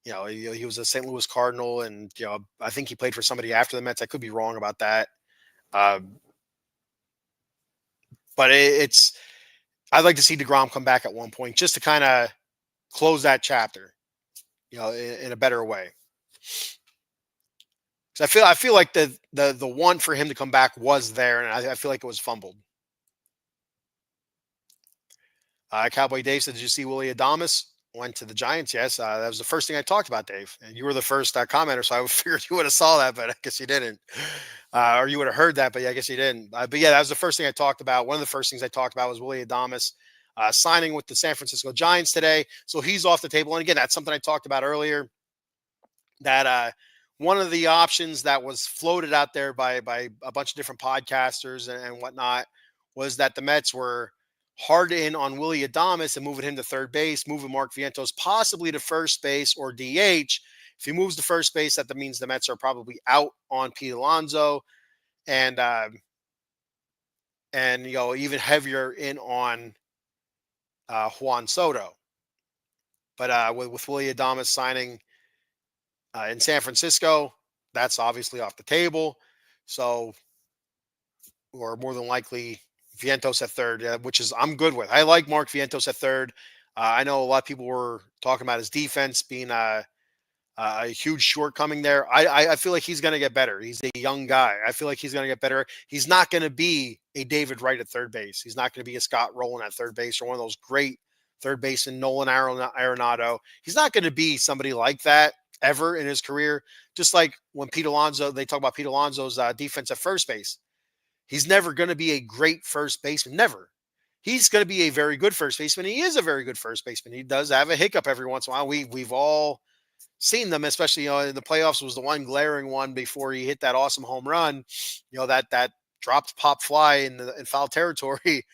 He was a St. Louis Cardinal, and I think he played for somebody after the Mets. I could be wrong about that. But I'd like to see DeGrom come back at one point just to kind of close that chapter, in a better way. Because I feel like the want for him to come back was there, and I feel like it was fumbled. Cowboy Dave said, "Did you see Willy Adames went to the Giants?" Yes, that was the first thing I talked about, Dave. And you were the first commenter, so I figured you would have saw that, but I guess you didn't, or you would have heard that, but yeah, I guess you didn't. But yeah, that was the first thing I talked about. One of the first things I talked about was Willy Adames signing with the San Francisco Giants today. So he's off the table. And again, that's something I talked about earlier. That one of the options that was floated out there by a bunch of different podcasters and whatnot was that the Mets were hard in on Willy Adames and moving him to third base, moving Mark Vientos possibly to first base or DH. If he moves to first base, that means the Mets are probably out on Pete Alonso, and even heavier in on Juan Soto. But with Willy Adames signing in San Francisco, that's obviously off the table. So, or more than likely, Vientos at third, which is I'm good with. I like Mark Vientos at third. I know a lot of people were talking about his defense being a huge shortcoming there. I feel like he's going to get better. He's a young guy. I feel like he's going to get better. He's not going to be a David Wright at third base. He's not going to be a Scott Rowland at third base or one of those great third baseman Nolan Arenado. He's not going to be somebody like that ever in his career. Just like when Pete Alonso, they talk about Pete Alonso's defense at first base. He's never going to be a great first baseman. Never. He's going to be a very good first baseman. He is a very good first baseman. He does have a hiccup every once in a while. We've all seen them, especially in the playoffs. Was the one glaring one before he hit that awesome home run. That dropped pop fly in foul territory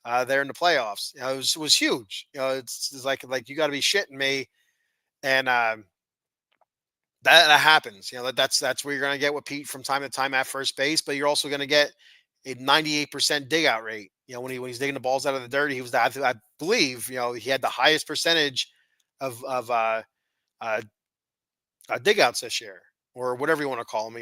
there in the playoffs. It was huge. It's like you got to be shitting me, and that happens. That's where you're going to get with Pete from time to time at first base, but you're also going to get a 98% dig out rate. When he's digging the balls out of the dirt, he was I believe he had the highest percentage of dig outs this year, or whatever you want to call them.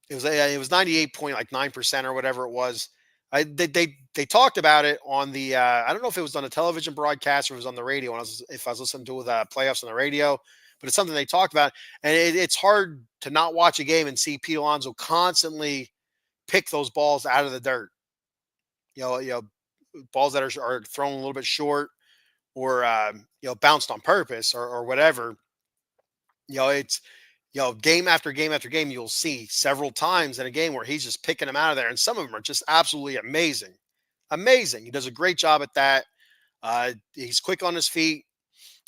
It was 98.9% or whatever it was. They talked about it on the I don't know if it was on a television broadcast or it was on the radio. If I was listening to the playoffs on the radio, but it's something they talked about, and it's hard to not watch a game and see Pete Alonso constantly pick those balls out of the dirt. Balls that are thrown a little bit short or bounced on purpose or whatever. It's game after game after game, you'll see several times in a game where he's just picking them out of there, and some of them are just absolutely amazing. Amazing. He does a great job at that. He's quick on his feet.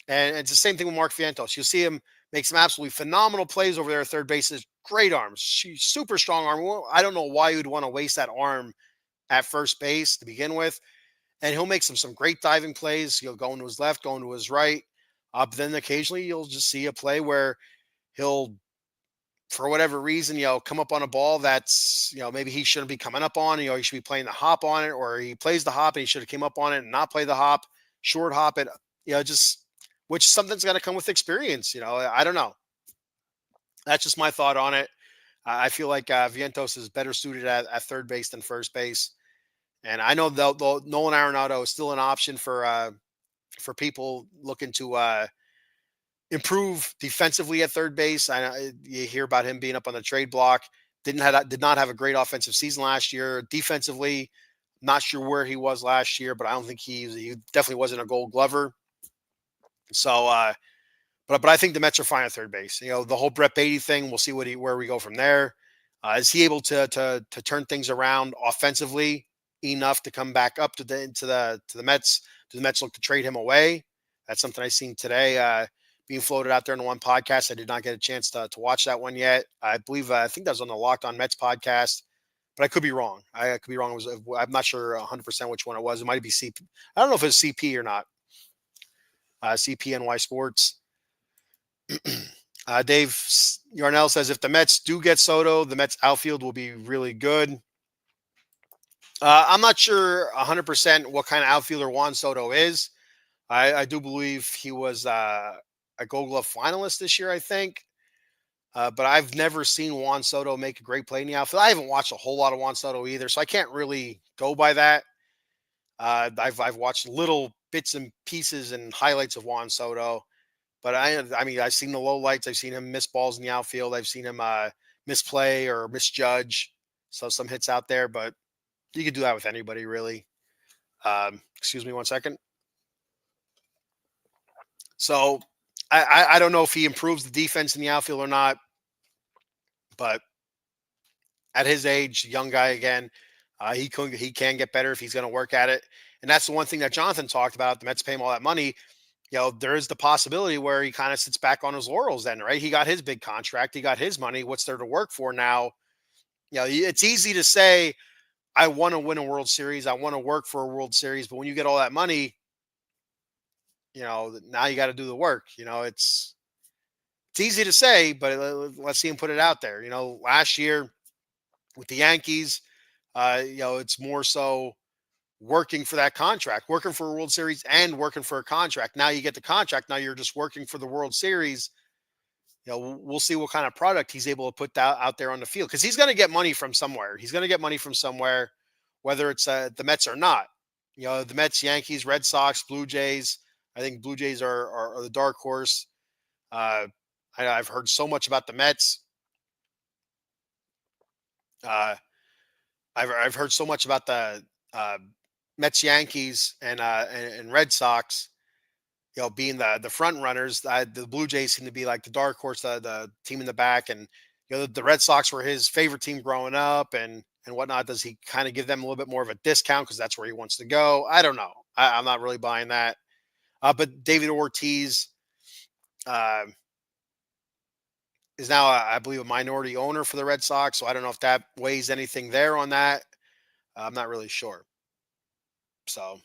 And it's the same thing with Mark Vientos. You'll see him make some absolutely phenomenal plays over there at third base. Great arms, super strong arm. Well, I don't know why you'd want to waste that arm at first base to begin with. And he'll make some great diving plays. He'll go to his left, going to his right. But then occasionally you'll just see a play where he'll, for whatever reason, come up on a ball that's, maybe he shouldn't be coming up on. He should be playing the hop on it, or he plays the hop and he should have came up on it and not play the hop, short hop it. Just which something's going to come with experience. I don't know. That's just my thought on it. I feel like Vientos is better suited at third base than first base. And I know Nolan Arenado is still an option for people looking to improve defensively at third base. You hear about him being up on the trade block. Did not have a great offensive season last year. Defensively, not sure where he was last year, but I don't think he definitely wasn't a Gold Glover. So, but I think the Mets are fine at third base. The whole Brett Baty thing. We'll see where we go from there. Is he able to turn things around offensively enough to come back up to the Mets? Do the Mets look to trade him away? That's something I seen today being floated out there in the one podcast. I did not get a chance to watch that one yet. I believe I think that was on the Locked On Mets podcast, but I could be wrong. I could be wrong. I'm not sure 100% which one it was. It might be CP. I don't know if it was CP or not. CPNY Sports. Dave Yarnell says if the Mets do get Soto, the Mets outfield will be really good. I'm not sure 100% what kind of outfielder Juan Soto is. I do believe he was a Gold Glove finalist this year, I think. But I've never seen Juan Soto make a great play in the outfield. I haven't watched a whole lot of Juan Soto either, so I can't really go by that. I've watched little bits and pieces and highlights of Juan Soto, but I mean, I've seen the low lights. I've seen him miss balls in the outfield. I've seen him misplay or misjudge. So some hits out there, but you could do that with anybody, really. Excuse me 1 second. So I don't know if he improves the defense in the outfield or not, but at his age, young guy again, he can get better if he's going to work at it. And that's the one thing that Jonathan talked about. The Mets pay him all that money. There is the possibility where he kind of sits back on his laurels then, right? He got his big contract. He got his money. What's there to work for now? It's easy to say, I want to win a World Series. I want to work for a World Series. But when you get all that money, now you got to do the work. It's easy to say, but let's see him put it out there. Last year with the Yankees, it's more so working for that contract, working for a World Series and working for a contract. Now you get the contract. Now you're just working for the World Series. We'll see what kind of product he's able to put out there on the field, because he's going to get money from somewhere. He's going to get money from somewhere, whether it's the Mets or not. The Mets, Yankees, Red Sox, Blue Jays. I think Blue Jays are the dark horse. I've heard so much about the Mets. I've heard so much about the Mets, Yankees, and Red Sox, being the front runners. The Blue Jays seem to be like the dark horse, the team in the back, and the Red Sox were his favorite team growing up, and whatnot. Does he kind of give them a little bit more of a discount because that's where he wants to go? I don't know. I'm not really buying that. But David Ortiz uh, is now, I believe, a minority owner for the Red Sox, so I don't know if that weighs anything there on that. I'm not really sure. So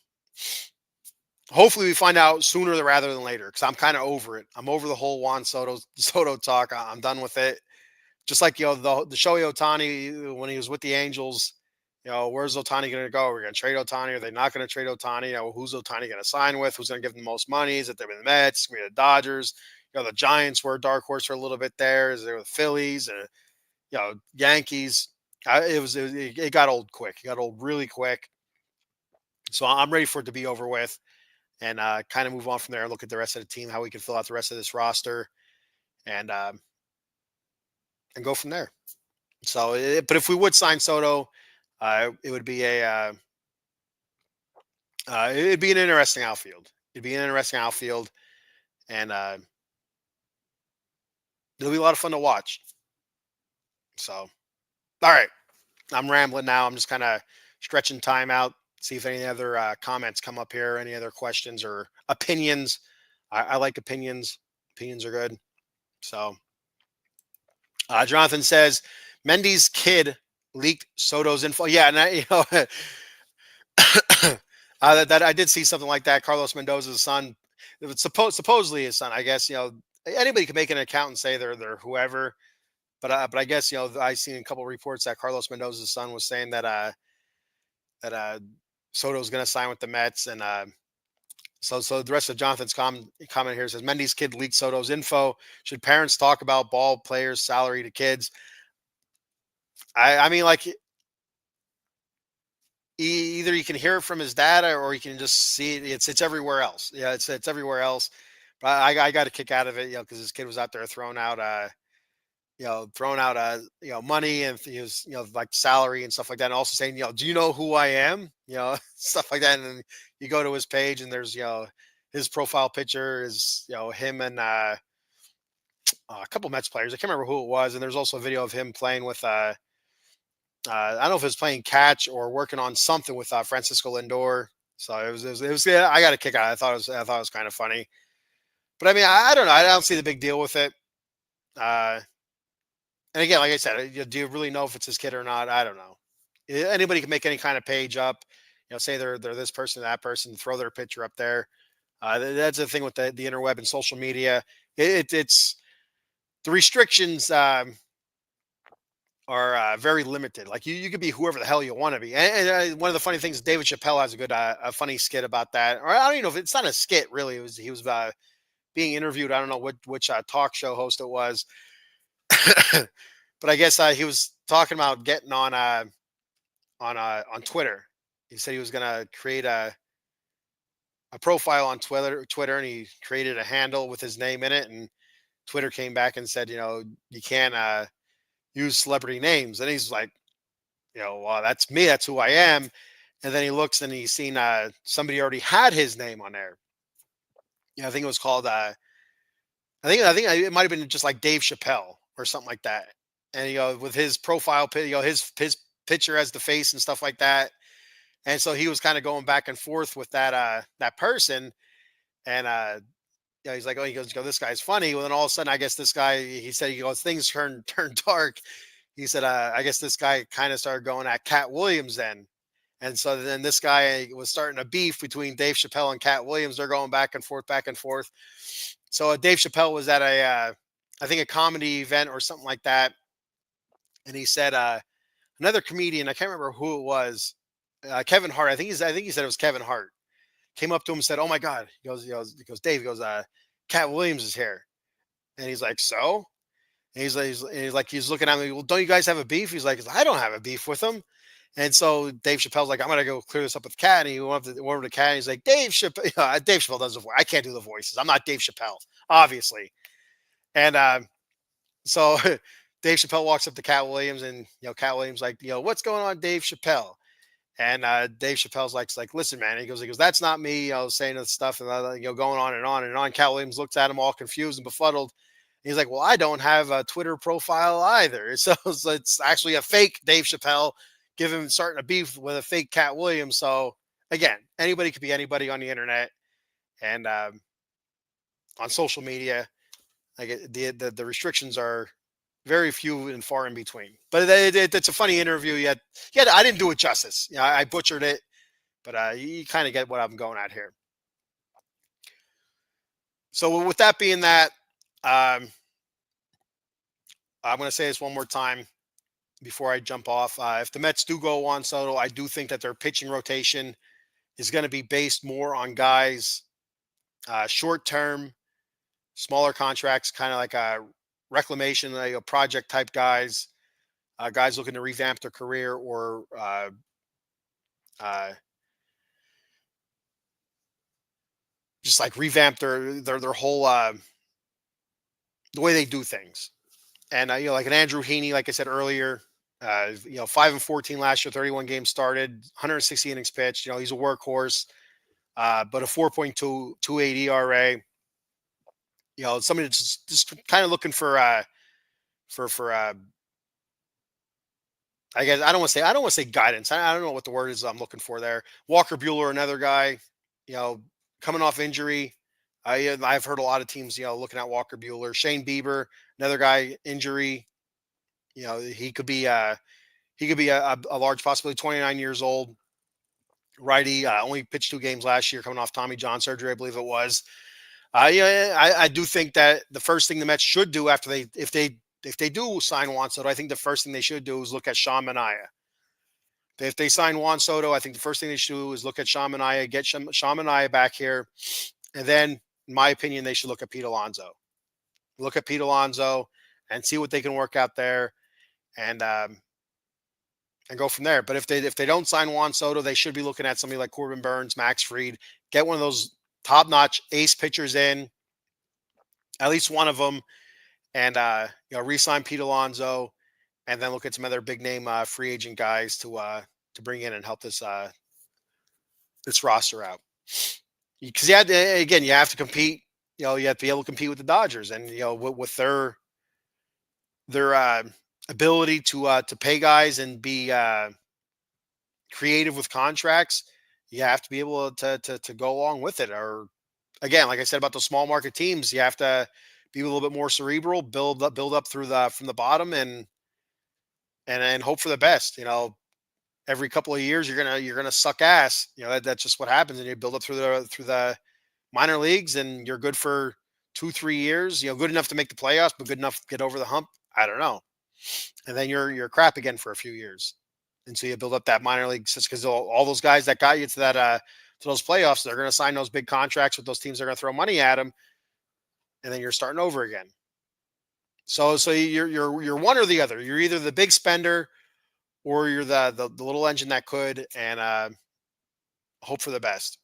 hopefully we find out sooner rather than later because I'm kind of over it. I'm over the whole Juan Soto talk. I'm done with it. Just like the Shohei Ohtani when he was with the Angels. Where's Ohtani going to go? We're going to trade Ohtani. Are they not going to trade Ohtani? Who's Ohtani going to sign with? Who's going to give them the most money? Is it the Mets? Going to be the Dodgers? The Giants were a dark horse for a little bit there. Is there the Phillies? Yankees? It got old quick. It got old really quick. So I'm ready for it to be over with and kind of move on from there. Look at the rest of the team, how we can fill out the rest of this roster, and and go from there. So, but if we would sign Soto, it would be it'd be an interesting outfield. It'd be an interesting outfield, and it'll be a lot of fun to watch. So, all right, I'm rambling now. I'm just kind of stretching time out. See if any other comments come up here, any other questions or opinions. I like opinions. Opinions are good. So, Jonathan says Mendy's kid leaked Soto's info. Yeah, and that I did see something like that. Carlos Mendoza's son, supposedly his son. I guess anybody can make an account and say they're whoever. But I guess I seen a couple of reports that Carlos Mendoza's son was saying that Soto's going to sign with the Mets, and so the rest of Jonathan's comment here says Mendy's kid leaked Soto's info. Should parents talk about ball players' salary to kids? I mean, like either you can hear it from his data or you can just see it. It's everywhere else. Yeah, it's everywhere else. But I got a kick out of it, because his kid was out there throwing out money, and he was, like salary and stuff like that, and also saying, do you know who I am? Stuff like that. And then you go to his page and there's, his profile picture is, him and a couple Mets players. I can't remember who it was. And there's also a video of him playing with I don't know if it was playing catch or working on something with Francisco Lindor. So it was yeah, I got a kick out. I thought it was kind of funny. But I mean, I don't know. I don't see the big deal with it. Uh, and again, like I said, do you really know if it's his kid or not? I don't know. Anybody can make any kind of page up. Say they're this person, that person, throw their picture up there. That's the thing with the interweb and social media. It's the restrictions. Are very limited. Like you could be whoever the hell you want to be. And one of the funny things, David Chappelle has a funny skit about that. Or I don't even know if it's not a skit really. He was being interviewed. I don't know which talk show host it was, but I guess he was talking about getting on Twitter. He said he was going to create a profile on Twitter, and he created a handle with his name in it. And Twitter came back and said, you can't use celebrity names. And he's like, well, that's me. That's who I am. And then he looks and he's seen somebody already had his name on there. I think it was called. I think it might have been just like Dave Chappelle or something like that. And with his profile, his picture as the face and stuff like that. And so he was kind of going back and forth with that person. And he's like, oh, he goes, this guy's funny. Well, then all of a sudden, I guess this guy, he said, things turn dark. He said, I guess this guy kind of started going at Cat Williams then. And so then this guy was starting a beef between Dave Chappelle and Cat Williams. They're going back and forth, back and forth. So Dave Chappelle was at I think a comedy event or something like that. And he said, another comedian, I can't remember who it was, Kevin Hart. I think he said it was Kevin Hart. Came up to him and said, "Oh my God!" He goes, Dave. He goes, Cat Williams is here, and he's like, "So?" And he's looking at me. Well, don't you guys have a beef? He's like, "I don't have a beef with him." And so Dave Chappelle's like, "I'm gonna go clear this up with Cat." And he went over to Cat. And he's like, Dave Chappelle. Dave Chappelle does the voice. I can't do the voices. I'm not Dave Chappelle, obviously. And so Dave Chappelle walks up to Cat Williams, and Cat Williams like, what's going on, Dave Chappelle? And Dave Chappelle's like, listen, man. He goes, that's not me. Saying this stuff and going on and on and on. Cat Williams looks at him all confused and befuddled. He's like, well, I don't have a Twitter profile either. So it's actually a fake Dave Chappelle starting a beef with a fake Cat Williams. So again, anybody could be anybody on the internet and on social media. Like the restrictions are very few and far in between. But it's a funny interview. Yet I didn't do it justice. I butchered it, but you kind of get what I'm going at here. So with that being that, um, I'm going to say this one more time before I jump off. If the Mets do go Juan Soto, I do think that their pitching rotation is going to be based more on guys short term, smaller contracts, kind of like a reclamation, project type guys, guys looking to revamp their career or uh, just like revamp their whole the way they do things. And like an Andrew Heaney, like I said earlier, 5-14 last year, 31 games started, 160 innings pitched. He's a workhorse, but a 4.28 ERA. Somebody that's just kind of looking for I guess I don't want to say guidance. I don't know what the word is I'm looking for there. Walker Bueller, another guy, coming off injury. I've heard a lot of teams, looking at Walker Bueller. Shane Bieber, another guy, injury. He could be a large possibility. 29 years old, righty. Only pitched 2 games last year, coming off Tommy John surgery, I believe it was. I do think that the first thing the Mets should do after if they do sign Juan Soto, I think the first thing they should do is look at Sean Manaea. If they sign Juan Soto, I think the first thing they should do is look at Sean Manaea, get Sean Manaea back here, and then, in my opinion, they should look at Pete Alonso. Look at Pete Alonso and see what they can work out there, and go from there. But if they don't sign Juan Soto, they should be looking at somebody like Corbin Burnes, Max Fried, get one of those top-notch ace pitchers in, at least one of them, and re-sign Pete Alonso, and then look at some other big name free agent guys to bring in and help this roster out. Because you have to compete. You have to be able to compete with the Dodgers, and with their ability to pay guys and be creative with contracts. You have to be able to go along with it. Or again, like I said about the small market teams, you have to be a little bit more cerebral, build up from the bottom, and hope for the best. Every couple of years you're gonna suck ass. That's just what happens, and you build up through the minor leagues, and you're good for 2-3 years. Good enough to make the playoffs, but good enough to get over the hump. I don't know, and then you're crap again for a few years, and so you build up that minor league just because all those guys that got you to that to those playoffs, they're going to sign those big contracts with those teams. They're going to throw money at them, and then you're starting over again. So you're one or the other. You're either the big spender or you're the little engine that could, and hope for the best.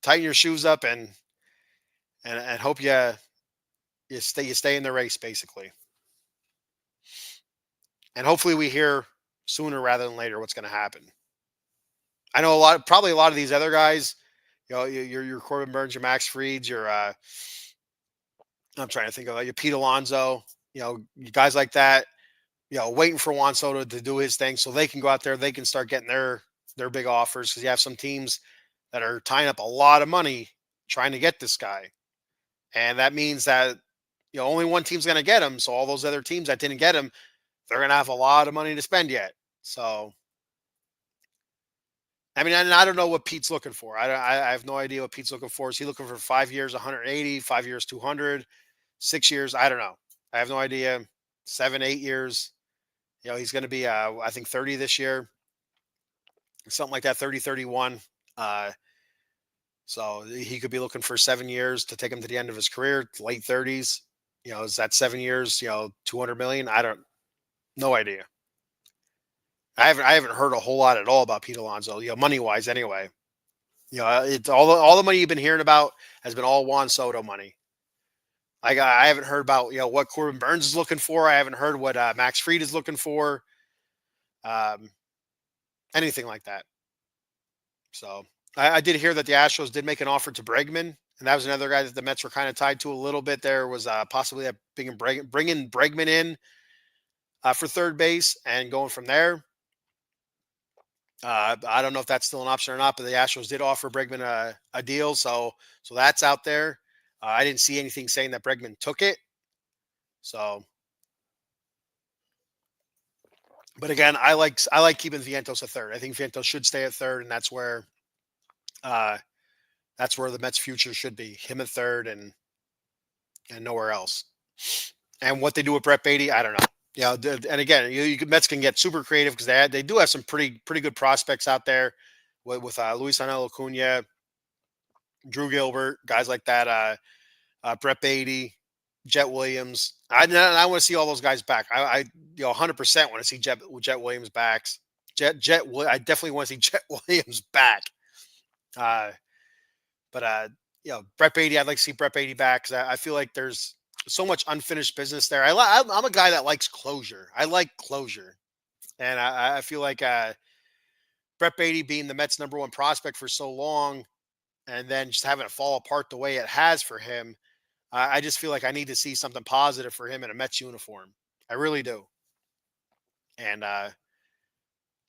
Tighten your shoes up and hope you stay in the race, basically. And hopefully we hear sooner rather than later what's going to happen. I know probably a lot of these other guys, your Corbin Burnes, your Max Frieds, your I'm trying to think of your Pete Alonso, guys like that, waiting for Juan Soto to do his thing so they can go out there, they can start getting their big offers, because you have some teams that are tying up a lot of money trying to get this guy. And that means that only one team's going to get him. So all those other teams that didn't get him, they're going to have a lot of money to spend yet. So, I mean, I don't know what Pete's looking for. I have no idea what Pete's looking for. Is he looking for 5 years, 180, 5 years, 200, 6 years? I don't know. I have no idea. 7, 8 years. He's going to be, I think 30 this year, something like that, 30, 31. So he could be looking for 7 years to take him to the end of his career, late 30s. Is that 7 years, 200 million? No idea. I haven't heard a whole lot at all about Pete Alonso, money wise anyway. It's all the money you've been hearing about has been all Juan Soto money. I haven't heard about, what Corbin Burnes is looking for. I haven't heard what Max Fried is looking for. anything like that. So I did hear that the Astros did make an offer to Bregman, and that was another guy that the Mets were kind of tied to a little bit. There was possibly that bringing Bregman in for third base and going from there. I don't know if that's still an option or not, but the Astros did offer Bregman a deal, so that's out there. I didn't see anything saying that Bregman took it. So, but again, I like keeping Vientos at third. I think Vientos should stay at third, and uh, that's where the Mets' future should be. Him at third, and nowhere else. And what they do with Brett Beatty, I don't know. And again, Mets can get super creative because they do have some pretty good prospects out there with Luis Angel Acuna, Drew Gilbert, guys like that. Brett Beatty, Jet Williams. I want to see all those guys back. I 100% want to see Jet Williams back. I definitely want to see Jet Williams back. But Brett Beatty, I'd like to see Brett Beatty back because I feel like there's so much unfinished business there. I'm a guy that likes closure. I like closure, and I feel like Brett Beatty being the Mets' number one prospect for so long, and then just having it fall apart the way it has for him. I just feel like I need to see something positive for him in a Mets uniform. I really do. And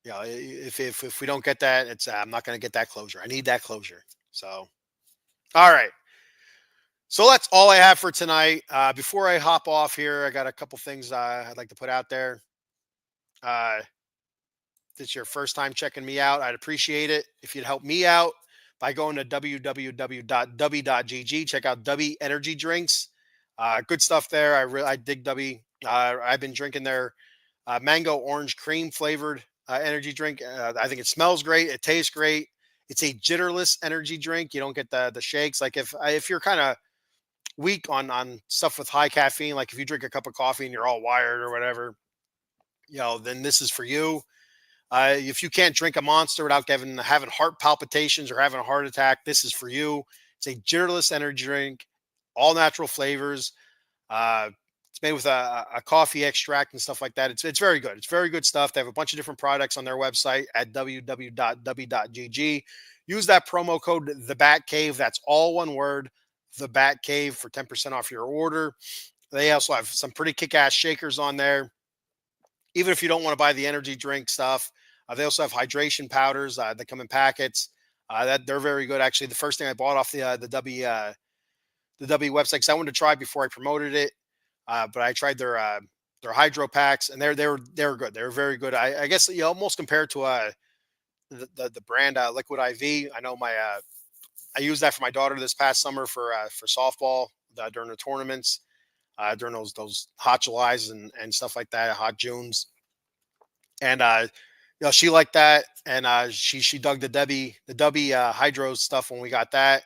if we don't get that, it's I'm not going to get that closure. I need that closure. So, all right. So that's all I have for tonight. Before I hop off here, I got a couple things I'd like to put out there. If it's your first time checking me out, I'd appreciate it if you'd help me out by going to www.dubby.gg. Check out Dubby Energy Drinks. Good stuff there. I dig Dubby. I've been drinking their mango orange cream flavored energy drink. I think it smells great. It tastes great. It's a jitterless energy drink. You don't get the shakes. Like if you're kind of weak on stuff with high caffeine, like if you drink a cup of coffee and you're all wired or whatever, then this is for you. If you can't drink a Monster without having heart palpitations or having a heart attack, this is for you. It's a jitterless energy drink, all natural flavors. It's made with a coffee extract and stuff like that. It's very good. It's very good stuff. They have a bunch of different products on their website at www.dubby.gg. Use that promo code The Bat Cave. That's all one word, The Bat Cave, for 10% off your order. They also have some pretty kick-ass shakers on there. Even if you don't want to buy the energy drink stuff, they also have hydration powders that come in packets. That they're very good. Actually, the first thing I bought off the Dubby website, because I wanted to try before I promoted it, but I tried their hydro packs, and they were good. They were very good. I guess almost compared to the brand Liquid IV. I know I used that for my daughter this past summer for softball during the tournaments. During those hot Julys and stuff like that, hot Junes, and she liked that, and she dug the Dubby hydro stuff when we got that.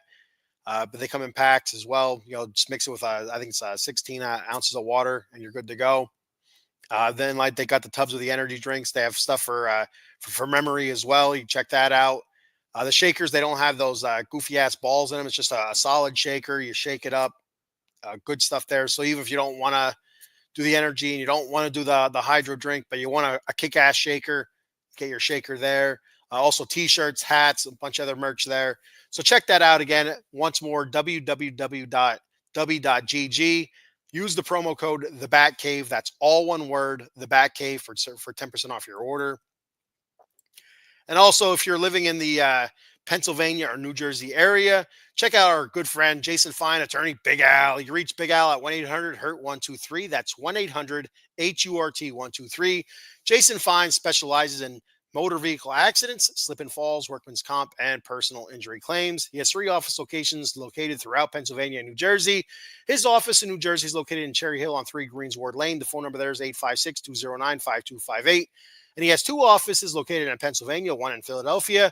But they come in packs as well. Just mix it with I think it's 16 ounces of water, and you're good to go. Then like they got the tubs of the energy drinks. They have stuff for memory as well. You check that out. The shakers, they don't have those goofy ass balls in them. It's just a solid shaker. You shake it up. Good stuff there. So even if you don't want to do the energy and you don't want to do the hydro drink, but you want a kick-ass shaker, get your shaker there. Also t-shirts, hats, a bunch of other merch there. So check that out again. Once more, www.dubby.gg. Use the promo code The Bat Cave. That's all one word, The Bat Cave, for 10% off your order. And also, if you're living in the Pennsylvania or New Jersey area, check out our good friend Jason Fine, attorney Big Al. You reach Big Al at 1-800-HURT-123. That's 1-800-HURT-123. Jason Fine specializes in motor vehicle accidents, slip and falls, workman's comp, and personal injury claims. He has 3 office locations located throughout Pennsylvania and New Jersey. His office in New Jersey is located in Cherry Hill on 3 Greensward Lane. The phone number there is 856-209-5258. And he has 2 offices located in Pennsylvania, one in Philadelphia.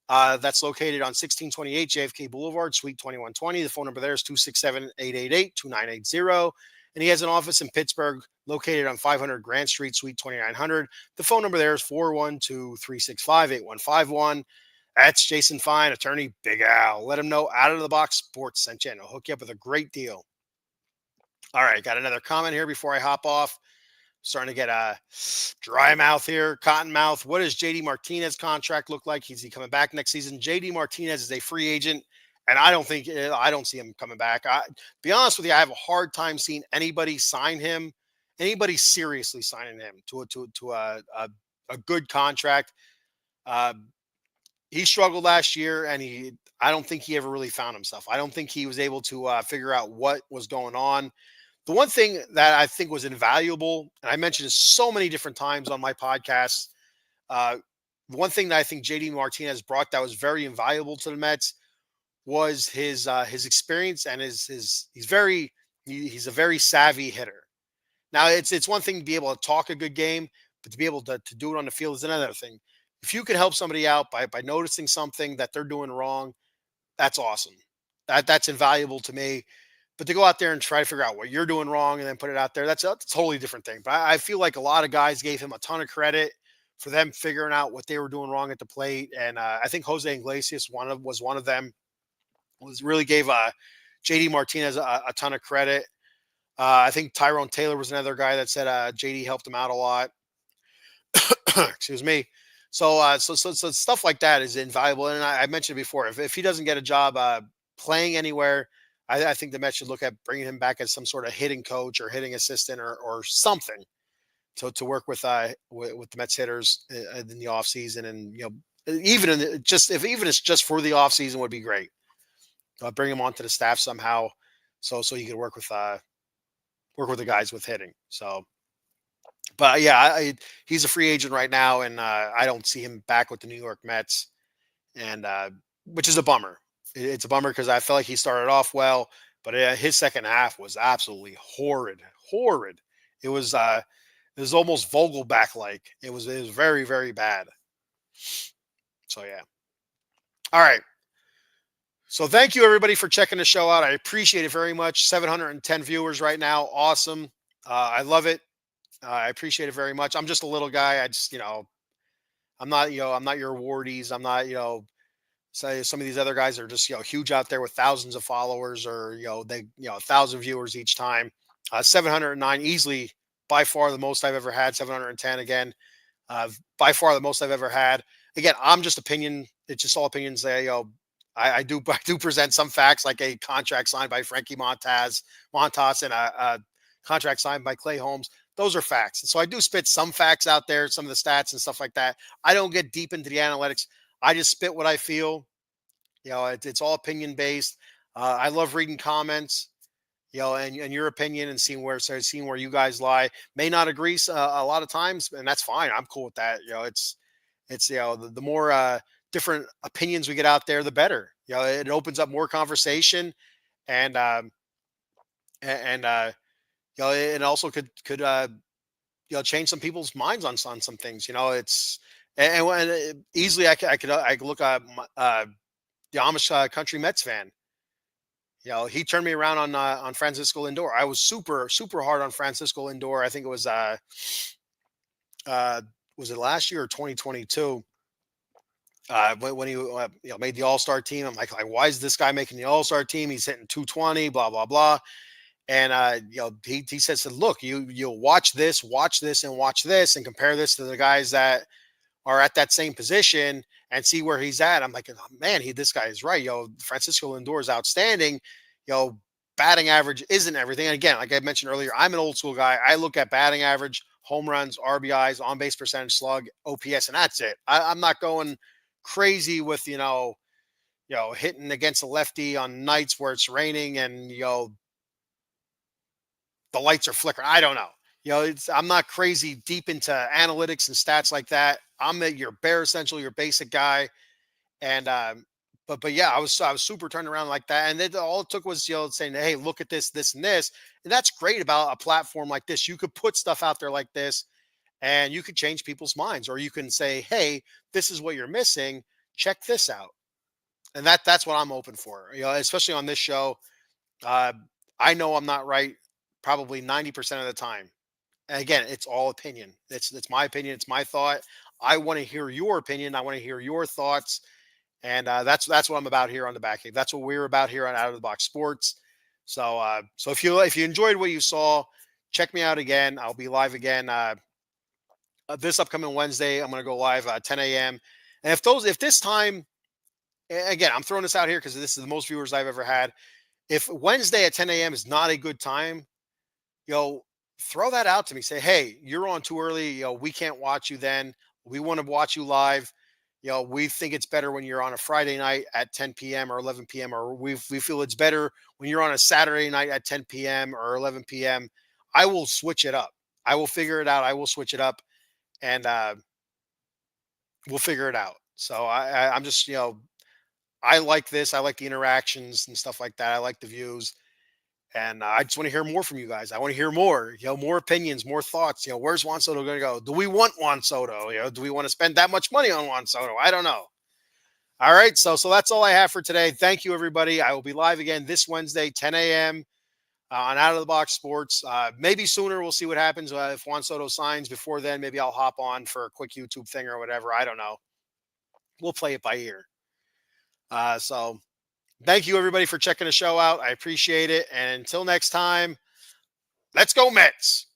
That's located on 1628 JFK Boulevard, Suite 2120. The phone number there is 267-888-2980. And he has an office in Pittsburgh located on 500 Grant Street, Suite 2900. The phone number there is 412-365-8151. That's Jason Fine, attorney Big Al. Let him know Out of the Box Sports sent you, and he'll hook you up with a great deal. All right, got another comment here before I hop off. starting to get a dry mouth here, cotton mouth. What does JD Martinez contract look like? Is he coming back next season? JD Martinez is a free agent, and I don't see him coming back. Be honest with you, I have a hard time seeing anybody sign him, anybody seriously signing him to a good contract. Uh, he struggled last year, and I don't think he ever really found himself. I don't think he was able to figure out what was going on. The one thing that I think was invaluable, and I mentioned this so many different times on my podcast, uh, one thing that I think JD Martinez brought that was very invaluable to the Mets was his experience and he's a very savvy hitter. Now it's one thing to be able to talk a good game, but to be able to do it on the field is another thing. If you can help somebody out by noticing something that they're doing wrong, that's awesome. That's invaluable to me. But to go out there and try to figure out what you're doing wrong and then put it out there, that's a totally different thing. But I feel like a lot of guys gave him a ton of credit for them figuring out what they were doing wrong at the plate. And I think Jose Iglesias was one of them. Was really gave JD Martinez a ton of credit. I think Tyrone Taylor was another guy that said JD helped him out a lot. Excuse me. So stuff like that is invaluable. And I mentioned before, if he doesn't get a job playing anywhere, I think the Mets should look at bringing him back as some sort of hitting coach or hitting assistant or something to work with the Mets hitters in the offseason. And, even even it's just for the offseason would be great. Bring him onto the staff somehow. So you can work with the guys with hitting. So, but yeah, he's a free agent right now, and I don't see him back with the New York Mets, and which is a bummer. It's a bummer because I felt like he started off well, but his second half was absolutely horrid, horrid. It was almost Vogelback like. It was very very bad. So yeah. All right. So thank you everybody for checking the show out. I appreciate it very much. 710 viewers right now. Awesome. I love it. I appreciate it very much. I'm just a little guy. I'm not your awardees. I'm not, say some of these other guys are just, huge out there with thousands of followers or, 1,000 viewers each time. 709 easily by far the most I've ever had. 710 again, by far the most I've ever had. Again, I'm just opinion. It's just all opinions. I do I do present some facts like a contract signed by Frankie Montas and a contract signed by Clay Holmes. Those are facts. And so I do spit some facts out there, some of the stats and stuff like that. I don't get deep into the analytics. I just spit what I feel. It's all opinion based. I love reading comments, and your opinion and seeing where you guys lie. May not agree a lot of times, and that's fine. I'm cool with that. It's the more different opinions we get out there, the better. It opens up more conversation, and it also could change some people's minds on some things. It's and easily I could look at the Amish country Mets fan. He turned me around on Francisco Lindor. I was super super hard on Francisco Lindor. I think it was it last year or 2022 when he made the All Star team. I'm like, why is this guy making the All Star team? He's hitting 220, blah blah blah. And he said, look, you'll watch this, and watch this, and compare this to the guys that are at that same position and see where he's at. I'm like, oh, man, this guy is right. Francisco Lindor is outstanding. Batting average isn't everything. And again, like I mentioned earlier, I'm an old school guy. I look at batting average, home runs, RBIs, on base percentage, slug, OPS, and that's it. I'm not going crazy with hitting against a lefty on nights where it's raining and the lights are flickering. I don't know. I'm not crazy deep into analytics and stats like that. I'm your bare essential, your basic guy. And but yeah, I was super turned around like that. And then all it took was saying, hey, look at this, this, and this. And that's great about a platform like this. You could put stuff out there like this and you could change people's minds, or you can say, hey, this is what you're missing. Check this out. And that's what I'm open for, especially on this show. I know I'm not right probably 90% of the time. And again, it's all opinion. It's my opinion. It's my thought. I want to hear your opinion. I want to hear your thoughts. And that's what I'm about here on the back end. That's what we're about here on Out of the Box Sports. So if you enjoyed what you saw, check me out again. I'll be live again this upcoming Wednesday. I'm going to go live 10 a.m. And if this time, again, I'm throwing this out here because this is the most viewers I've ever had. If Wednesday at 10 a.m. is not a good time, throw that out to me. Say, hey, you're on too early. We can't watch you then. We want to watch you live. We think it's better when you're on a Friday night at 10 p.m. or 11 p.m. Or we feel it's better when you're on a Saturday night at 10 p.m. or 11 p.m. I will switch it up. I will figure it out. I will switch it up, and we'll figure it out. So I'm just, I like this. I like the interactions and stuff like that. I like the views. And I just want to hear more from you guys. I want to hear more, more opinions, more thoughts. Where's Juan Soto going to go? Do we want Juan Soto? Do we want to spend that much money on Juan Soto? I don't know. All right. So that's all I have for today. Thank you, everybody. I will be live again this Wednesday, 10 a.m. On Out of the Box Sports. Maybe sooner. We'll see what happens. If Juan Soto signs before then, maybe I'll hop on for a quick YouTube thing or whatever. I don't know. We'll play it by ear. So thank you, everybody, for checking the show out. I appreciate it. And until next time, let's go Mets.